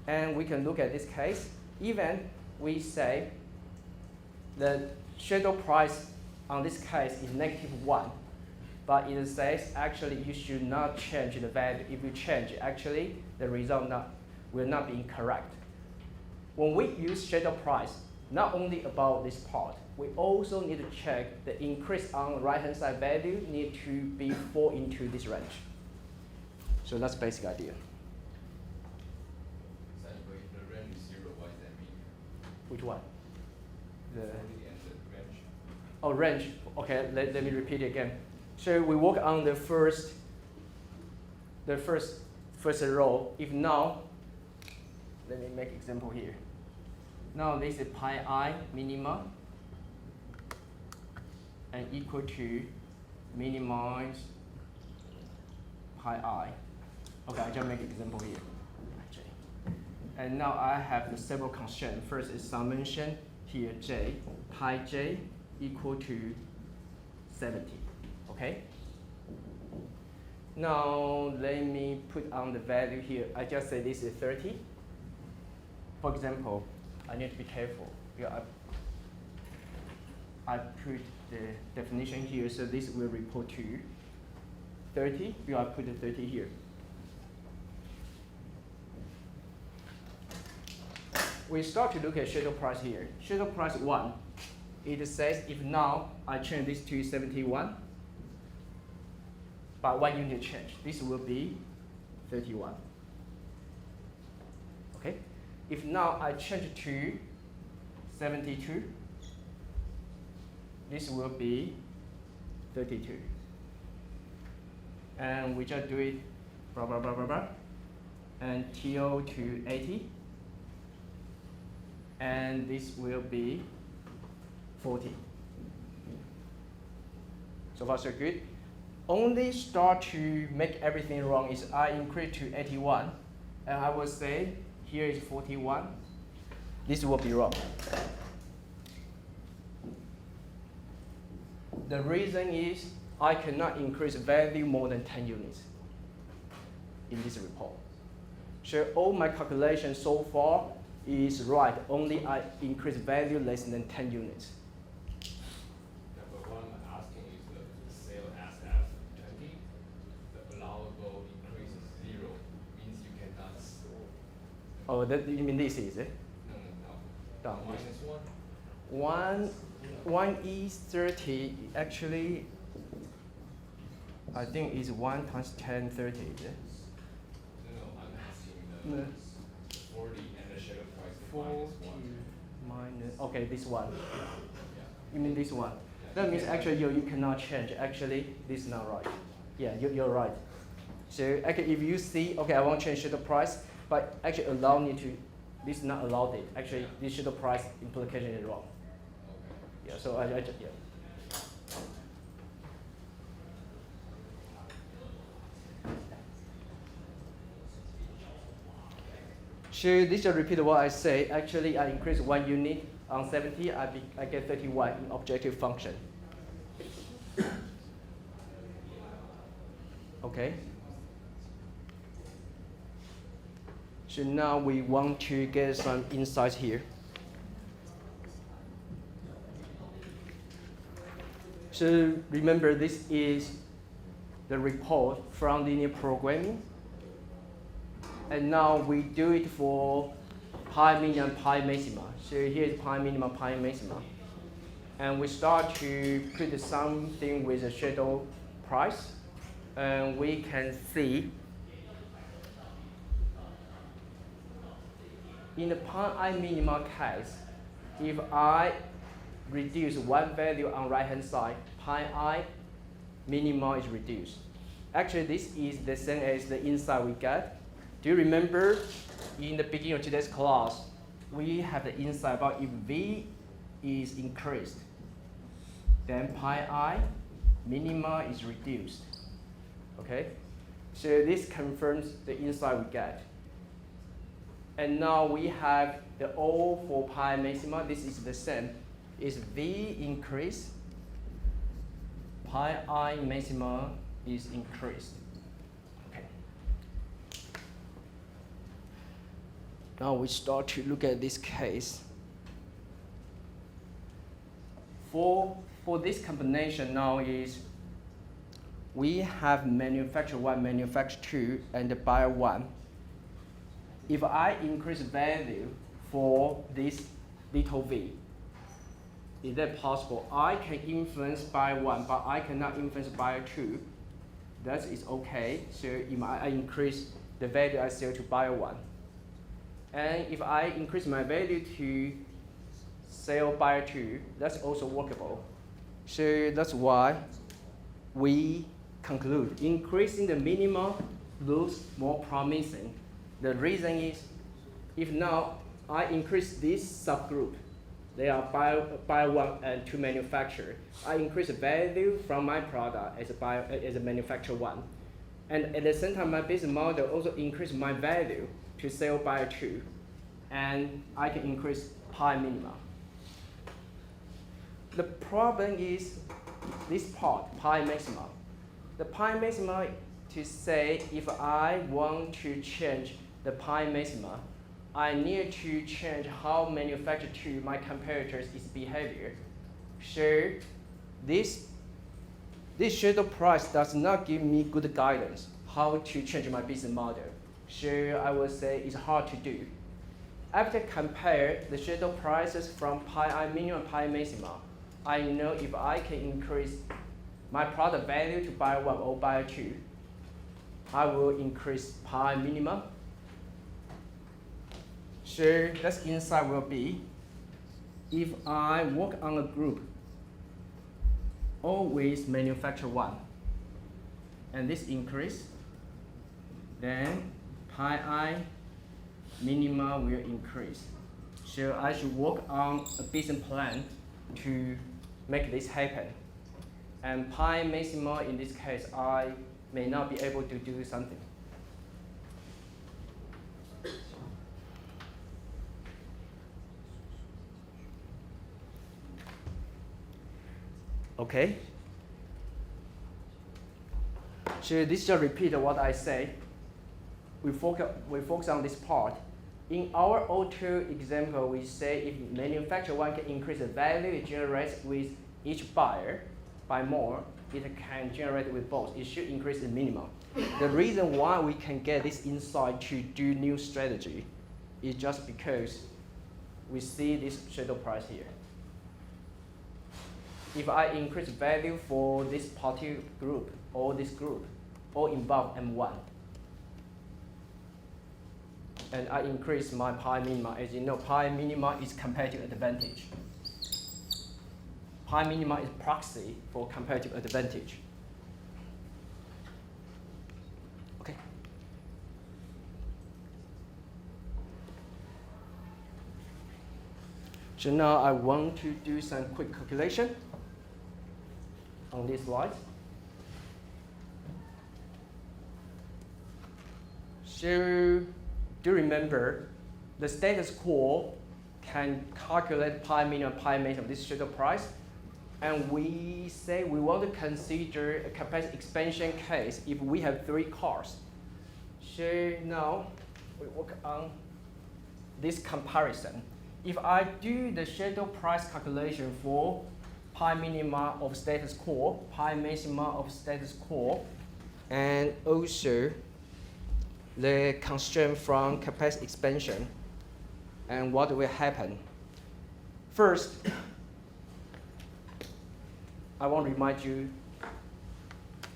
Speaker 1: and we can look at this case. Even we say the schedule price on this case is -1, but it says actually you should not change the value. If you change, actually the result will not be incorrect. When we use schedule price, not only about this part, we also need to check the increase on the right-hand side value need to fall into this range. So that's basic idea.
Speaker 3: So if the range is 0, what does that mean?
Speaker 1: Which one? The
Speaker 3: range.
Speaker 1: Oh, range. Okay, let me repeat it again. So we work on the first row. If now, let me make example here. Now this is pi I minima and equal to minimize pi I. Okay, I just make example here. And now I have the several constraints. First is summation here j, pi j equal to 70. Okay? Now let me put on the value here. I just say this is 30. For example, I need to be careful. I put the definition here, so this will report to 30. I put the 30 here. We start to look at schedule price here. Schedule price 1, it says if now I change this to 71, by 1 unit change, this will be 31. Okay? If now I change it to 72, this will be 32. And we just do it blah, blah, blah, blah, blah. and TO to 80. And this will be 40. So far so good. Only start to make everything wrong is I increase to 81, and I will say here is 41. This will be wrong. The reason is I cannot increase value more than 10 units in this report. So all my calculations so far is right, only I increase value less than 10 units.
Speaker 3: Yeah, but what I'm asking is the sale SF 20, the allowable increase is 0, means you cannot.
Speaker 1: Oh, that, you mean this is it?
Speaker 3: No.
Speaker 1: Down.
Speaker 3: -1?
Speaker 1: One is 30, actually, I think is 1 times 10, 30, is it?
Speaker 3: No, I'm asking
Speaker 1: No.
Speaker 3: the 40 and the share price is
Speaker 1: 40
Speaker 3: -1.
Speaker 1: minus, okay, this one.
Speaker 3: Yeah.
Speaker 1: You mean this one?
Speaker 3: Yeah,
Speaker 1: That means actually you cannot change. Actually, this is not right. Yeah, you're right. So actually, if you see, okay, I want to change the price, but actually allow me to, this is not allowed it. Actually, this shadow price implication is wrong.
Speaker 3: Okay.
Speaker 1: Yeah, so I just, yeah. So this just repeat what I say. Actually, I increase 1 unit on 70, I get 31 in objective function. Okay. So now we want to get some insights here. So remember, this is the report from linear programming. And now we do it for pi minimum, pi maxima. So here's pi minimum, pi maxima. And we start to put something with a shadow price. And we can see in the pi minima case, if I reduce one value on right hand side, pi I minima is reduced. Actually, this is the same as the insight we got. Do you remember in the beginning of today's class, we have the insight about if V is increased, then pi I minima is reduced. Okay? So this confirms the insight we get. And now we have the O for pi maxima. This is the same. Is V increased, pi I maxima is increased. Okay. Now we start to look at this case. For this combination now is we have manufacturer 1, manufacturer 2, and the buyer 1. If I increase value for this little v, is that possible? I can influence buyer 1, but I cannot influence buyer 2. That is okay. So if I increase the value I sell to buyer 1. And if I increase my value to sell buyer 2, that's also workable. So that's why we conclude increasing the minimum looks more promising. The reason is, if now I increase this subgroup, they are buyer 1 and 2 manufacturer. I increase the value from my product as a manufacturer 1. And at the same time, my business model also increase my value to sell buyer 2. And I can increase pi minima. The problem is this part, pi maxima. The pi maxima, to say if I want to change the pi maxima, I need to change how manufacturer 2, my competitors, is behavior. So this shadow price does not give me good guidance how to change my business model. So I would say it's hard to do. After compare the shadow prices from pi I minimum and pi maxima, I know if I can increase my product value to buyer 1 or buyer 2, I will increase pi minimum. So that's insight will be, if I work on a group, always manufacture 1, and this increase, then pi I minima will increase. So I should work on a business plan to make this happen. And pi maxima, in this case, I may not be able to do something. Okay. So this just repeat what I say. We focus on this part. In our auto example, we say if manufacturer one can increase the value it generates with each buyer by more, it can generate with both. It should increase the minimum. The reason why we can get this insight to do new strategy is just because we see this shadow price here. If I increase value for this particular group or this group, or involve M1, and I increase my pi minima, as you know, pi minima is competitive advantage. Pi minima is proxy for competitive advantage. Okay. So now I want to do some quick calculation on this slide. So do remember the status quo can calculate pi minimum, pi maximum, this shadow price. And we say we want to consider a capacity expansion case if we have 3 cars. So now we work on this comparison. If I do the shadow price calculation for pi minima of status quo, pi maxima of status quo, and also the constraint from capacity expansion, and what will happen. First, I want to remind you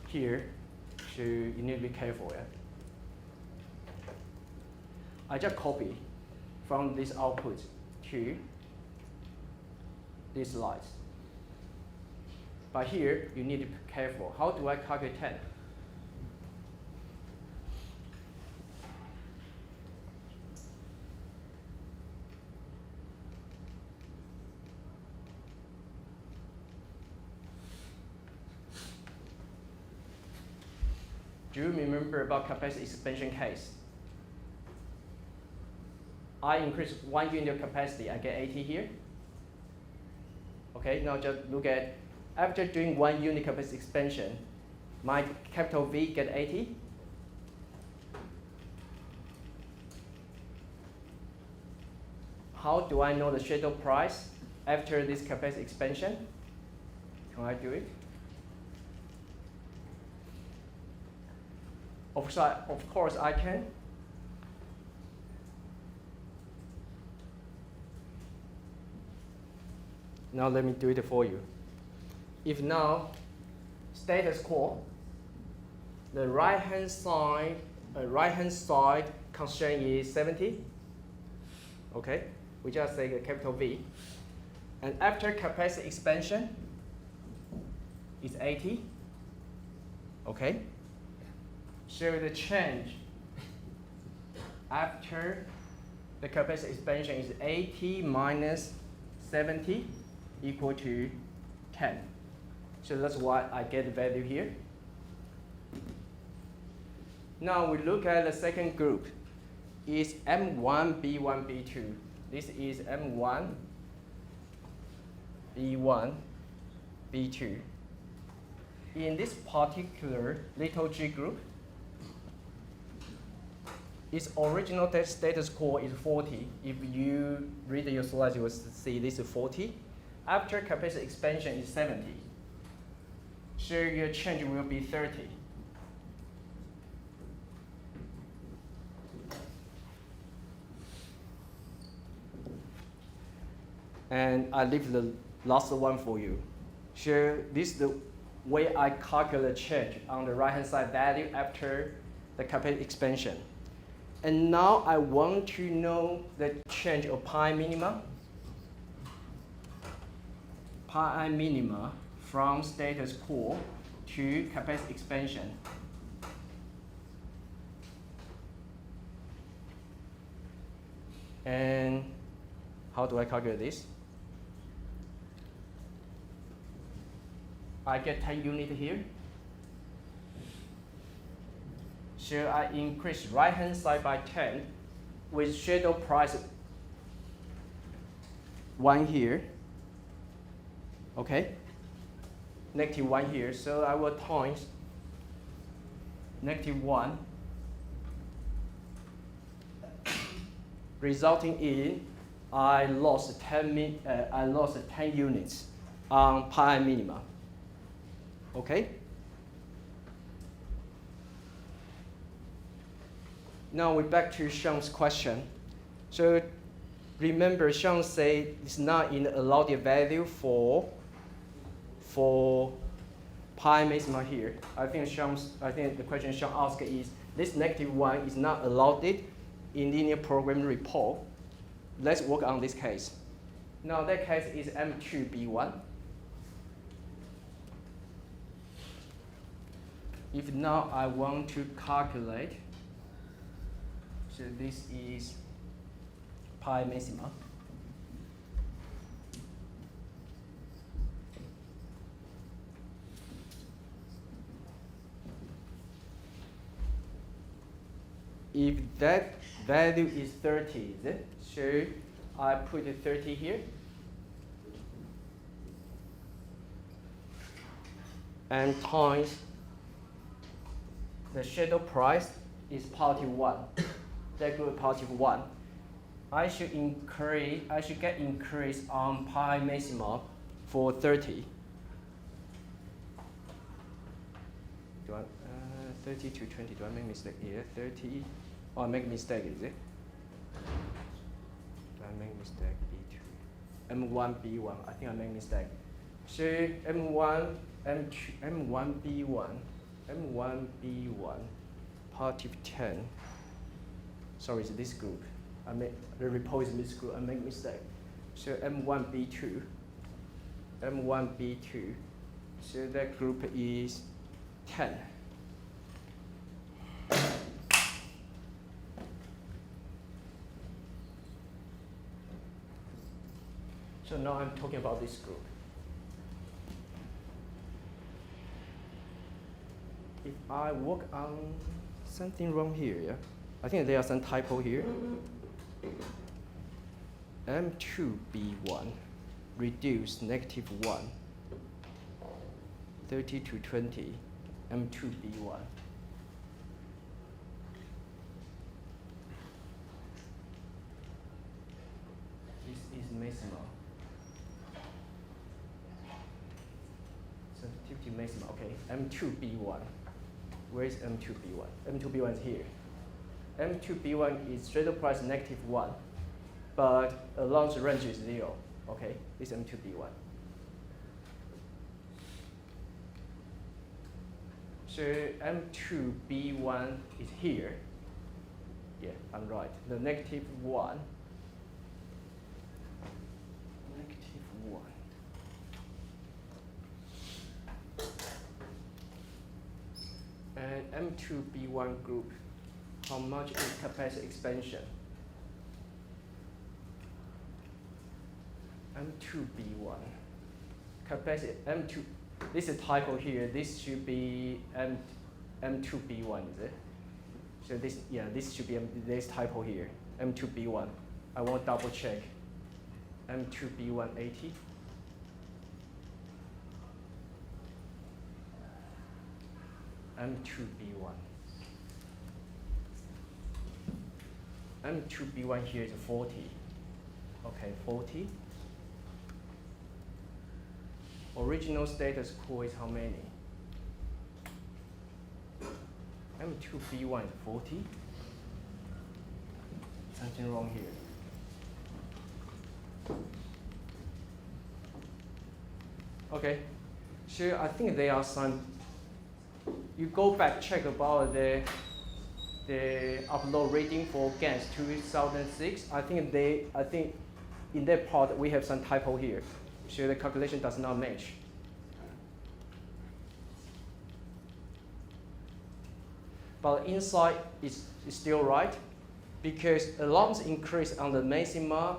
Speaker 1: here, so you need to be careful. Yeah? I just copy from this output to these slides. But here, you need to be careful. How do I calculate 10? Do you remember about capacity expansion case? I increase 1 unit of capacity, I get 80 here. Okay, now just look at, after doing 1 unit capacity expansion, my capital V get 80. How do I know the shadow price after this capacity expansion? Can I do it? Of course I can. Now let me do it for you. If now status quo, the right hand side constraint is 70. Okay, we just say a capital V. And after capacity expansion is 80. Okay. So the change after the capacity expansion is 80 minus 70 equal to 10. So that's why I get the value here. Now we look at the second group. It's M1, B1, B2. This is M1, B1, B2. In this particular little g group, its original status quo is 40. If you read your slides, you will see this is 40. After capacity expansion is 70. So your change will be 30. And I leave the last one for you. So this is the way I calculate change on the right-hand side value after the capacity expansion. And now I want to know the change of pi minima. Pi minima from status quo to capacity expansion. And how do I calculate this? I get 10 units here. So I increase right-hand side by 10 with shadow price 1 here. Okay? -1 here. So I will times -1, resulting in I lost 10 units on pi minima. Okay? Now we're back to Sean's question. So remember, Sean said it's not in the allowed value for pi maxima here. I think the question Sean asked is this -1 is not allowed in linear programming report. Let's work on this case. Now that case is M2B1. If now I want to calculate, so this is pi maxima. If that value is 30, is it? So I put 30 here. And times the shadow price is +1. That group +1. I should get increase on pi maxima for 30. 30 to 20, do I make mistake here? 30, oh, I make mistake, is it? Do I make mistake, B2? M1, B1, I think I make mistake. So M1, M2, M1, B1, M1, B1, +10. Sorry, it's this group. The report is this group, I make mistake. So M1, B2, M1, B2, so that group is 10. So now I'm talking about this group. If I work on something wrong here, yeah? I think there are some typo here. M2B1 reduce -1, 30 to 20, M2B1. This is maxima. Sensitivity maxima, okay. M2B1. Where is M2B1? M2B1 is here. M2B1 is shadow price -1, but along the range is 0. Okay, this is M2B1. So M2B1 is here. Yeah, I'm right. The -1. -1. And M2B1 group, how much is capacity expansion? M2B1 capacity M2. This is typo here. This should be M2B1, is it? So this should be this typo here. M2B1. I want double check. M2B1 80. M2B1. M2B1 here is 40. Okay, 40. Original status quo is how many? M2B1 is 40. Something wrong here. Okay, so I think there are some. You go back, check about the upload rating for GANS 2006. I think in that part we have some typo here. So the calculation does not match. But inside is still right. because allowance increase on the maxima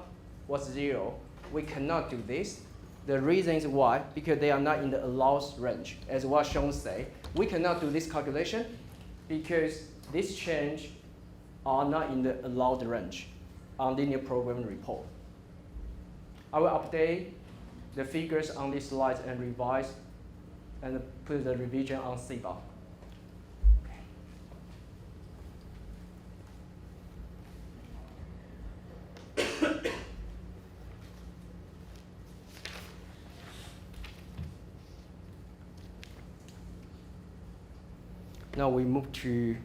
Speaker 1: was 0. We cannot do this. The reason is why, because they are not in the allowance range, as what Sean said. We cannot do this calculation because this change are not in the allowed range on linear programming report. I will update the figures on these slides and revise and put the revision on CBA. Now we move to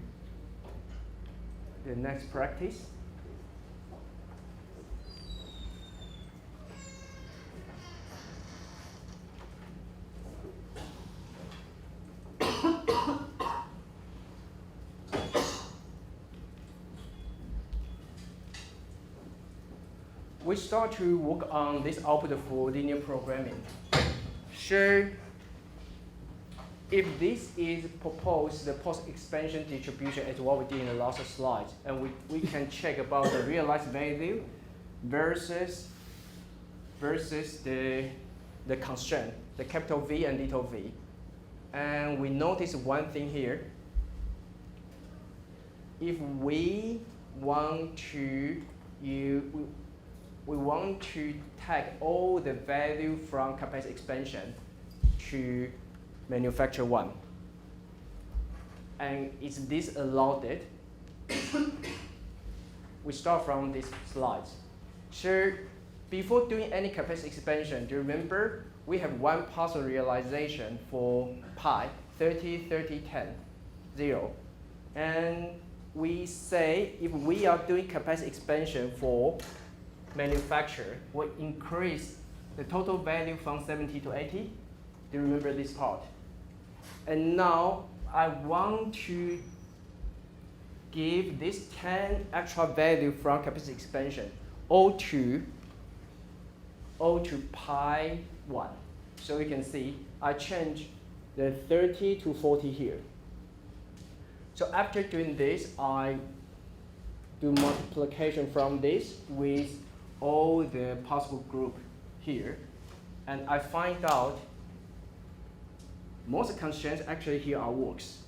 Speaker 1: the next practice. We start to work on this output for linear programming. So if this is proposed, the post-expansion distribution is what we did in the last slide, and we can check about the realized value versus the constraint, the capital V and little v. And we notice one thing here. If we want to we want to tag all the value from capacity expansion to manufacture 1. And is this allowed? We start from these slides. So before doing any capacity expansion, do you remember we have one partial realization for pi, 30, 30, 10, 0. And we say if we are doing capacity expansion for manufacture, we increase the total value from 70 to 80. Do you remember this part? And now I want to give this 10 extra value from capacity expansion all to pi 1. So you can see I change the 30 to 40 here. So after doing this, I do multiplication from this with all the possible group here. And I find out most constraints actually here are works.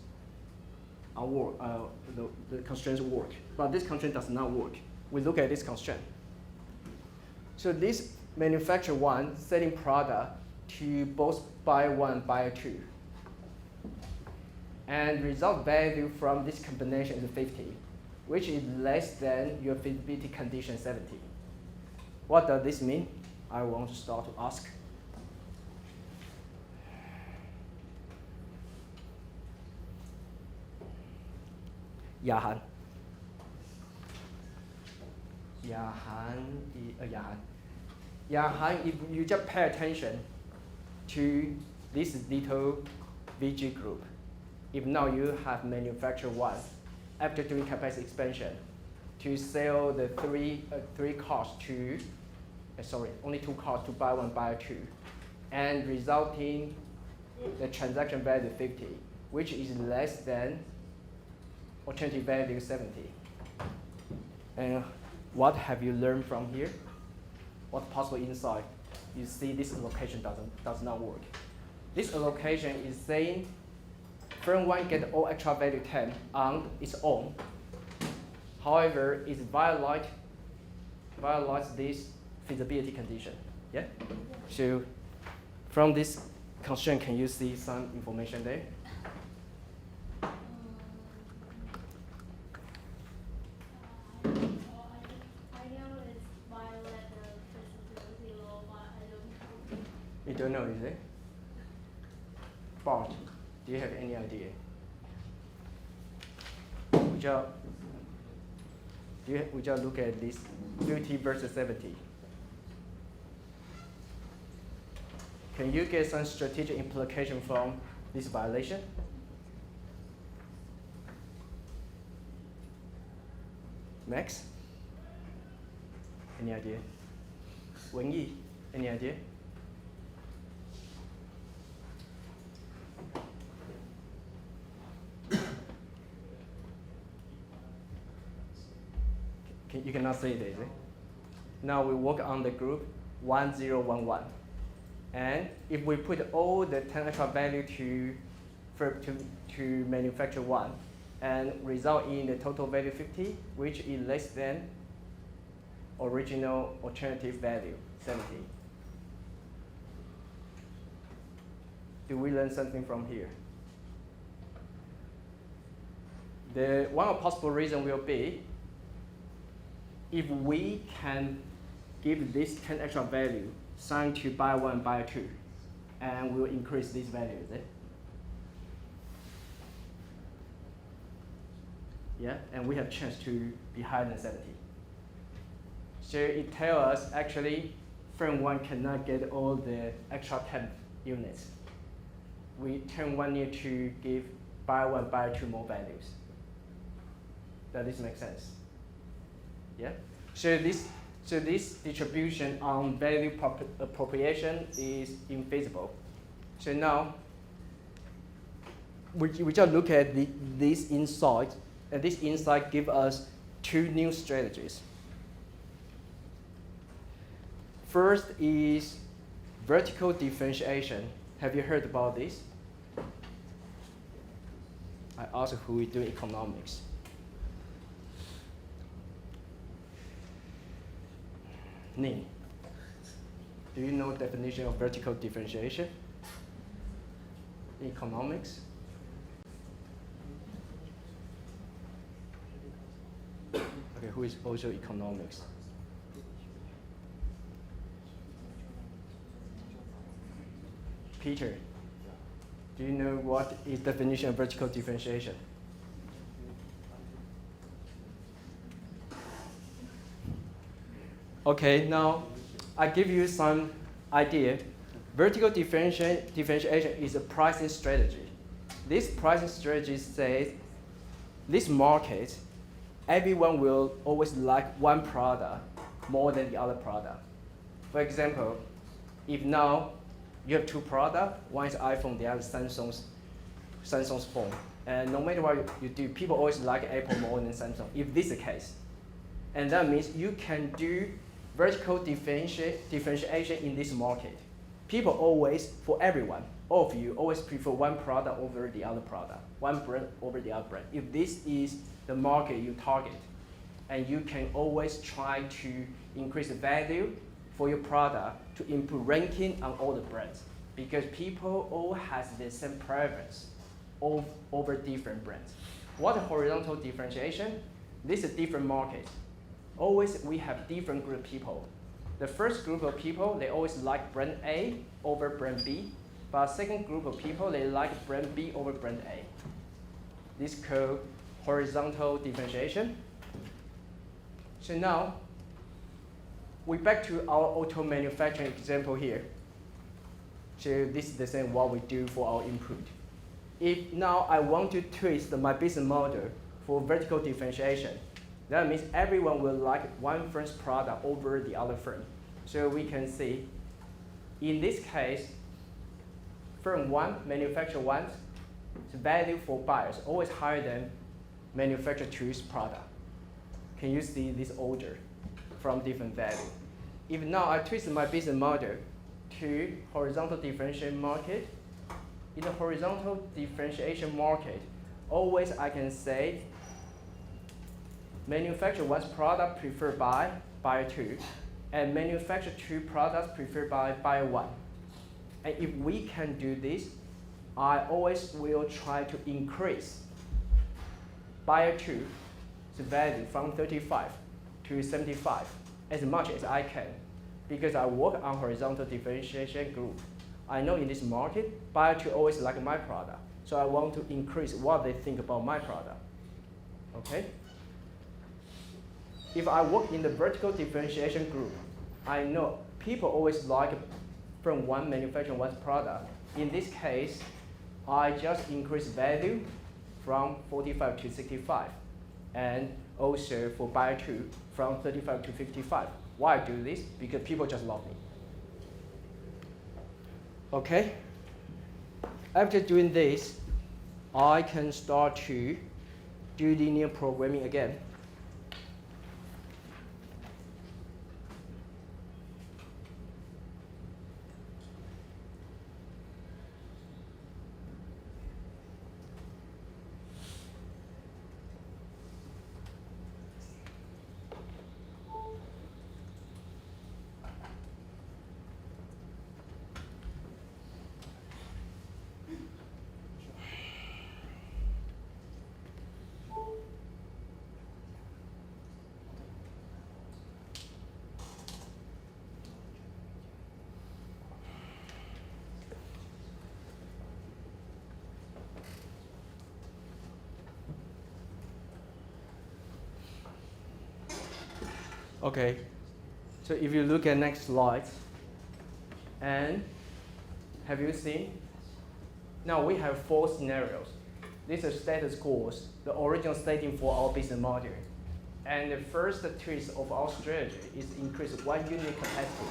Speaker 1: The constraints work, but this constraint does not work. We look at this constraint. So this manufacture 1 selling product to both buy 1, buy 2. And result value from this combination is 50, which is less than your feasibility condition 70. What does this mean? I want to start to ask. Yahan, if you just pay attention to this little VG group, if now you have manufacture 1, after doing capacity expansion, to sell the three cars to, only 2 cars to buy 1, buy 2, and resulting the transaction value 50, which is less than alternative value 70. And what have you learned from here? What possible insight? You see this allocation does not work. This allocation is saying firm 1 get all extra value 10 on its own. However, it violates this feasibility condition. Yeah? So from this constraint, can you see some information there? You don't know, is it? Bart, do you have any idea? We just look at this 50 versus 70. Can you get some strategic implication from this violation? Max? Any idea? Wenyi, any idea? You cannot see this. Now we work on the group 1011. And if we put all the 10 extra value to manufacture 1 and result in the total value 50, which is less than original alternative value 70. Do we learn something from here? The one possible reason will be if we can give this 10 extra value assigned to buyer 1 and buyer 2, and we'll increase this value, is it? Yeah, and we have chance to be higher than 70. So it tells us actually firm 1 cannot get all the extra 10 units. We turn 1 need to give buyer 1, buyer 2 more values. Does this make sense? Yeah? So this distribution on value appropriation is infeasible. So now we just look at this insight, and this insight gives us 2 new strategies. First is vertical differentiation. Have you heard about this? I asked who is doing economics. Ning, do you know the definition of vertical differentiation in economics? Okay, who is also economics? Peter, do you know what is the definition of vertical differentiation? Okay, now I give you some idea. Vertical differentiation is a pricing strategy. This pricing strategy says this market, everyone will always like one product more than the other product. For example, if now you have 2 products, one is iPhone, the other is Samsung's phone. And no matter what you do, people always like Apple more than Samsung, if this is the case. And that means you can do vertical differentiation in this market. People always, for everyone, all of you always prefer one product over the other product, one brand over the other brand. If this is the market you target, and you can always try to increase the value for your product to improve ranking on all the brands, because people all has the same preference over different brands. What is horizontal differentiation? This is a different market. Always we have different group of people. The first group of people, they always like brand A over brand B, but second group of people, they like brand B over brand A. This is called horizontal differentiation. So now, we back to our auto manufacturing example here. So this is the same what we do for our input. If now I want to twist my business model for vertical differentiation, that means everyone will like one firm's product over the other firm. So we can see, in this case, firm 1, manufacturer 1's value for buyers always higher than manufacturer 2's product. Can you see this order from different value? If now I twist my business model to horizontal differentiation market, in the horizontal differentiation market, always I can say manufacturer 1's product preferred by buyer 2, and manufacturer 2 products preferred by buyer 1. And if we can do this, I always will try to increase buyer 2's value from 35 to 75 as much as I can, because I work on horizontal differentiation group. I know in this market, buyer 2 always like my product, so I want to increase what they think about my product. Okay? If I work in the vertical differentiation group, I know people always like from one manufacturer 1's product. In this case, I just increase value from 45 to 65, and also for buyer 2 from 35 to 55. Why I do this? Because people just love me. Okay? After doing this, I can start to do linear programming again. Okay, so if you look at next slide, and have you seen? Now we have 4 scenarios. These are status quos, the original setting for our business model. And the first twist of our strategy is increase 1 unit capacity.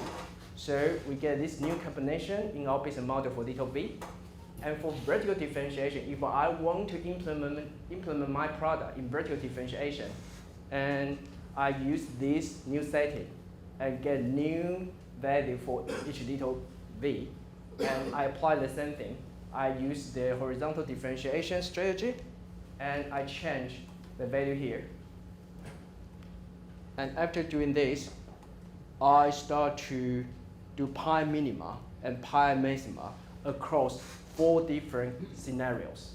Speaker 1: So we get this new combination in our business model for little v. And for vertical differentiation, if I want to implement my product in vertical differentiation, and I use this new setting and get new value for each little v, and I apply the same thing. I use the horizontal differentiation strategy, and I change the value here. And after doing this, I start to do pi minima and pi maxima across 4 different scenarios.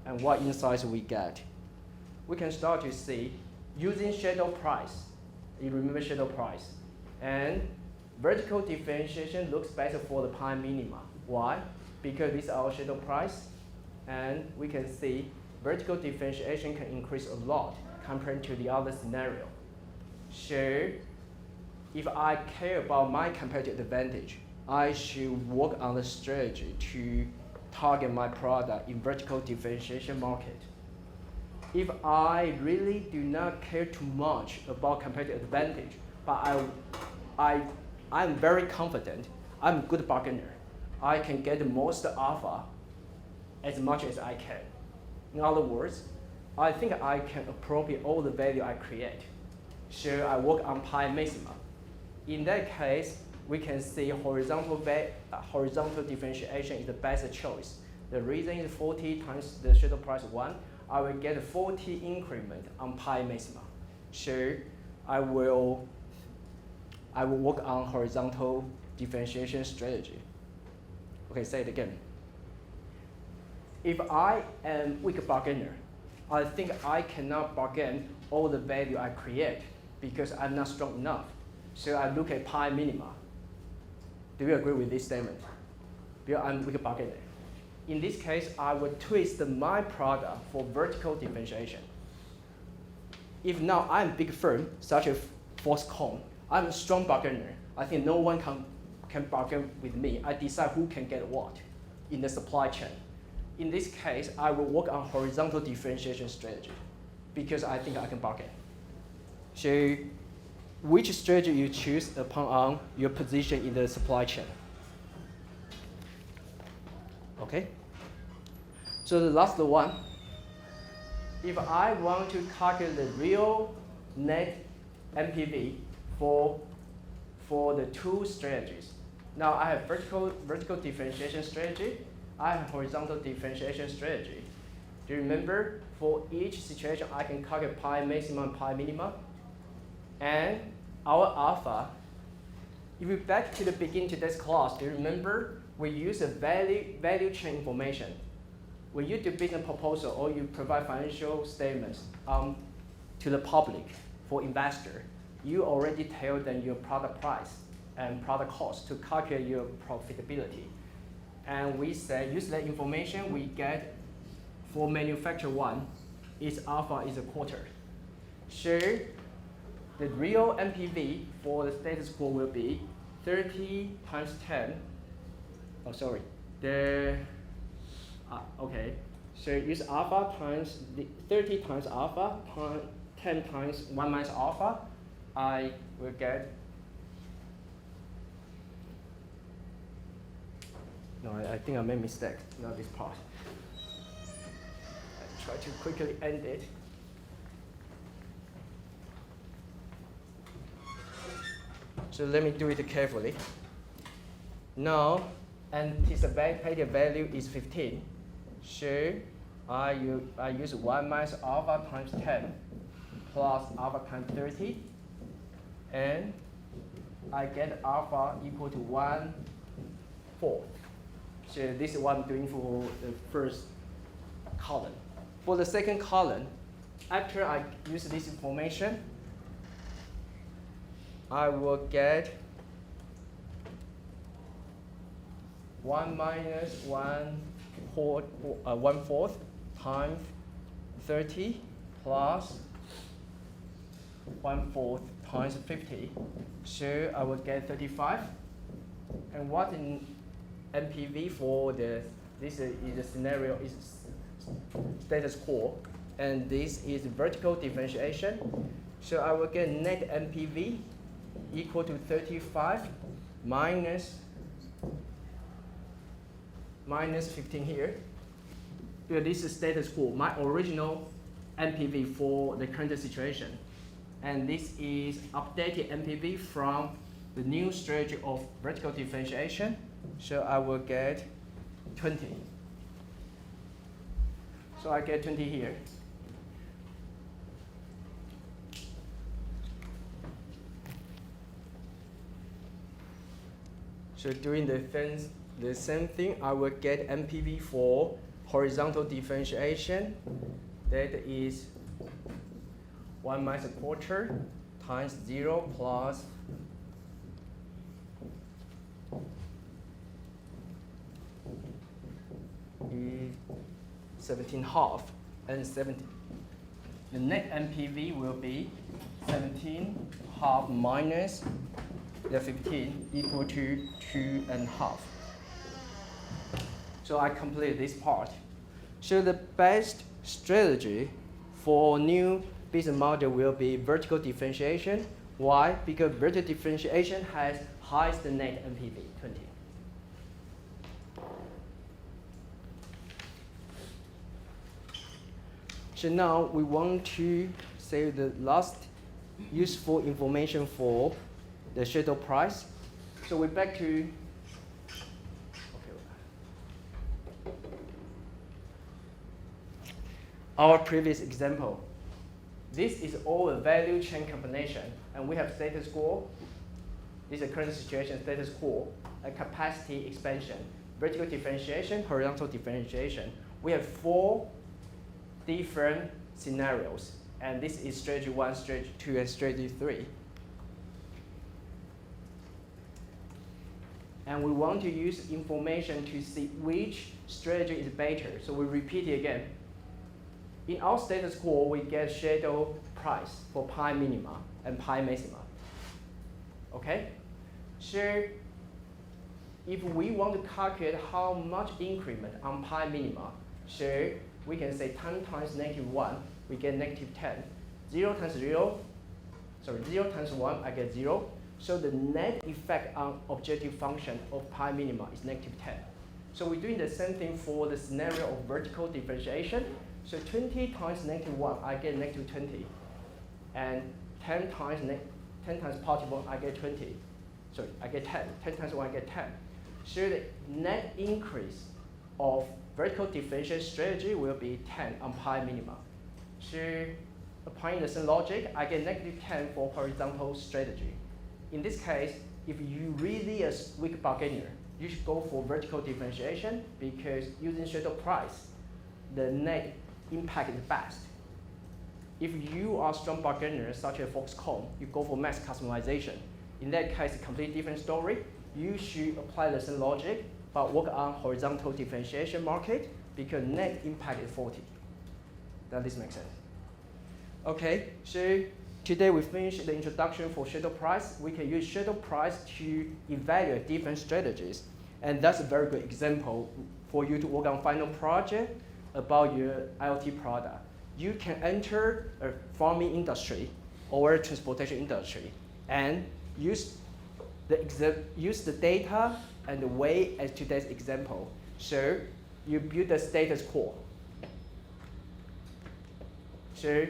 Speaker 1: And what insights we get? We can start to see using shadow price. You remember shadow price. And vertical differentiation looks better for the pi minima. Why? Because this is our shadow price, and we can see vertical differentiation can increase a lot compared to the other scenario. So if I care about my competitive advantage, I should work on the strategy to target my product in vertical differentiation market. If I really do not care too much about competitive advantage, but I'm very confident, I'm a good bargainer, I can get the most alpha as much as I can. In other words, I think I can appropriate all the value I create. So I work on pi maxima. In that case, we can see horizontal differentiation is the best choice. The reason is 40 times the shadow price 1. I will get a 40 increment on pi maxima. So I will work on horizontal differentiation strategy. Okay, say it again. If I am weak bargainer, I think I cannot bargain all the value I create because I'm not strong enough. So I look at pi minima. Do you agree with this statement? Because I'm weak bargainer. In this case, I will twist my product for vertical differentiation. If now I'm a big firm, such as Foxconn, I'm a strong bargainer. I think no one can bargain with me. I decide who can get what in the supply chain. In this case, I will work on horizontal differentiation strategy because I think I can bargain. So which strategy you choose upon your position in the supply chain? Okay. So the last one, if I want to calculate the real net MPV for the 2 strategies. Now I have vertical differentiation strategy. I have horizontal differentiation strategy. Do you remember for each situation I can calculate pi maximum and pi minima? And our alpha, if we back to the beginning of this class, do you remember we use a value chain information. When you do business proposal or you provide financial statements to the public for investor, you already tell them your product price and product cost to calculate your profitability. And we say, use that information we get for manufacturer 1, its alpha is a quarter. So the real MPV for the status quo will be 30 times 10. Oh, sorry. Okay. So use alpha times 30 times alpha, 10 times 1 minus alpha. I will get. No, I think I made a mistake. Not this part. I try to quickly end it. So let me do it carefully. Now, anticipated value is 15. So I use 1 minus alpha times 10 plus alpha times 30. And I get alpha equal to 1/4. So this is what I'm doing for the first column. For the second column, after I use this information, I will get 1 minus 1/4 times 30 plus 1/4 times 50. So I will get 35. And what in MPV for this is the scenario is status quo, and this is vertical differentiation. So I will get net MPV equal to 35 minus 15 here. Because this is status quo, my original MPV for the current situation. And this is updated MPV from the new strategy of vertical differentiation. So I will get 20. So I get 20 here. So doing the same thing, I will get MPV for horizontal differentiation. That is 1 minus a quarter times 0 plus 17.5 and 70. The net MPV will be 17.5 minus the 15 equal to 2.5. So I complete this part. So the best strategy for new business model will be vertical differentiation. Why? Because vertical differentiation has highest net MPV, 20. So now we want to say the last useful information for the shadow price. So we're back to our previous example. This is all a value chain combination, and we have status quo. This is the current situation, status quo, a capacity expansion, vertical differentiation, horizontal differentiation. We have 4 different scenarios, and this is strategy 1, strategy 2, and strategy 3. And we want to use information to see which strategy is better. So we repeat it again. In our status quo, we get shadow price for pi minima and pi maxima. Okay? So if we want to calculate how much increment on pi minima, so we can say 10 times -1, we get -10. 0 times 0 times 1, I get 0. So the net effect on objective function of pi minima is -10. So we're doing the same thing for the scenario of vertical differentiation. So 20 times -1, I get -20. And 10 times positive 1, I get 20. Sorry, I get 10. 10 times 1, I get 10. So the net increase of vertical differentiation strategy will be 10 on pi minima. So applying the same logic, I get -10 for horizontal strategy. In this case, if you really a weak bargainer, you should go for vertical differentiation because using shadow price, the net impact is best. If you are a strong bargainer, such as Foxconn, you go for mass customization. In that case, a completely different story. You should apply the same logic, but work on horizontal differentiation market because net impact is 40. Does this make sense? Okay, so today we finished the introduction for shadow price. We can use shadow price to evaluate different strategies. And that's a very good example for you to work on final project about your IoT product. You can enter a farming industry or transportation industry and use the data and the way as today's example. So you build a status quo. So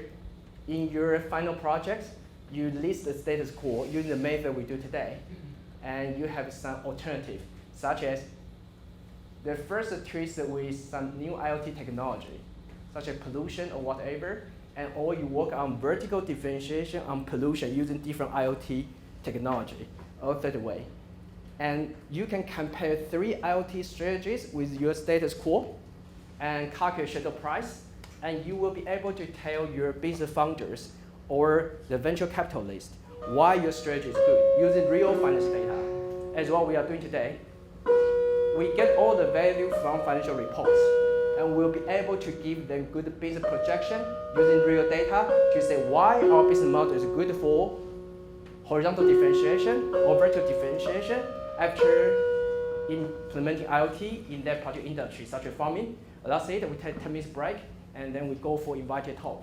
Speaker 1: in your final projects, you list the status quo using the method we do today, and you have some alternative, such as the first twist with some new IoT technology, such as pollution or whatever, and or you work on vertical differentiation on pollution using different IoT technology, or third way. And you can compare 3 IoT strategies with your status quo and calculate shadow price, and you will be able to tell your business founders or the venture capitalist why your strategy is good using real finance data. As what we are doing today, we get all the value from financial reports, and we'll be able to give them good business projection using real data to say why our business model is good for horizontal differentiation or vertical differentiation after implementing IoT in that particular industry, such as farming. That's it, we take 10 minutes break, and then we go for invited talk.